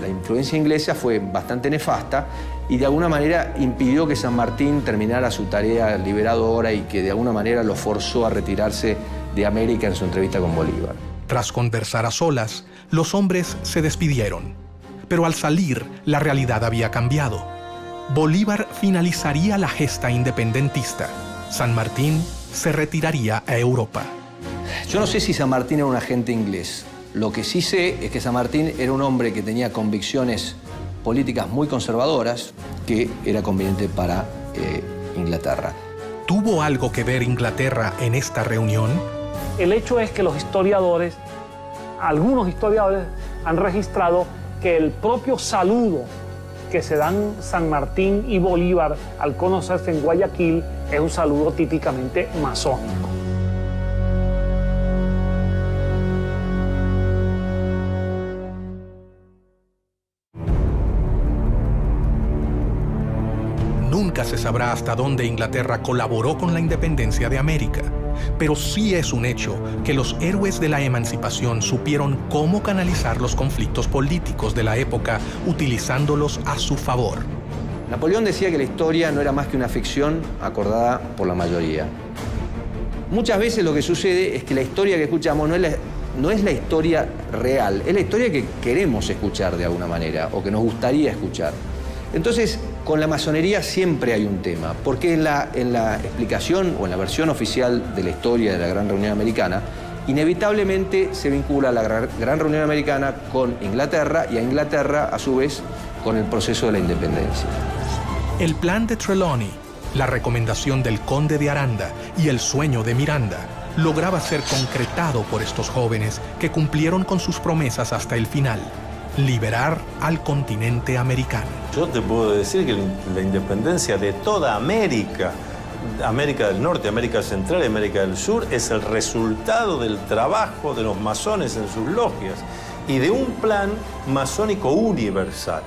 influencia inglesa fue bastante nefasta y de alguna manera impidió que San Martín terminara su tarea liberadora y que de alguna manera lo forzó a retirarse de América en su entrevista con Bolívar. Tras conversar a solas, los hombres se despidieron. Pero al salir, la realidad había cambiado. Bolívar finalizaría la gesta independentista. San Martín se retiraría a Europa. Yo no sé si San Martín era un agente inglés. Lo que sí sé es que San Martín era un hombre que tenía convicciones políticas muy conservadoras que era conveniente para Inglaterra. ¿Tuvo algo que ver Inglaterra en esta reunión? El hecho es que los historiadores, algunos historiadores, han registrado que el propio saludo que se dan San Martín y Bolívar al conocerse en Guayaquil es un saludo típicamente masónico. Nunca se sabrá hasta dónde Inglaterra colaboró con la independencia de América, pero sí es un hecho que los héroes de la emancipación supieron cómo canalizar los conflictos políticos de la época utilizándolos a su favor. Napoleón decía que la historia no era más que una ficción acordada por la mayoría. Muchas veces lo que sucede es que la historia que escuchamos no es la historia real, es la historia que queremos escuchar de alguna manera o que nos gustaría escuchar. Entonces, con la masonería siempre hay un tema, porque en la explicación o en la versión oficial de la historia de la Gran Reunión Americana, inevitablemente se vincula la Gran Reunión Americana con Inglaterra y a Inglaterra, a su vez, con el proceso de la independencia. El plan de Trelawney, la recomendación del conde de Aranda y el sueño de Miranda lograba ser concretado por estos jóvenes que cumplieron con sus promesas hasta el final: liberar al continente americano. Yo te puedo decir que la independencia de toda América, América del Norte, América Central y América del Sur, es el resultado del trabajo de los masones en sus logias y de un plan masónico universal.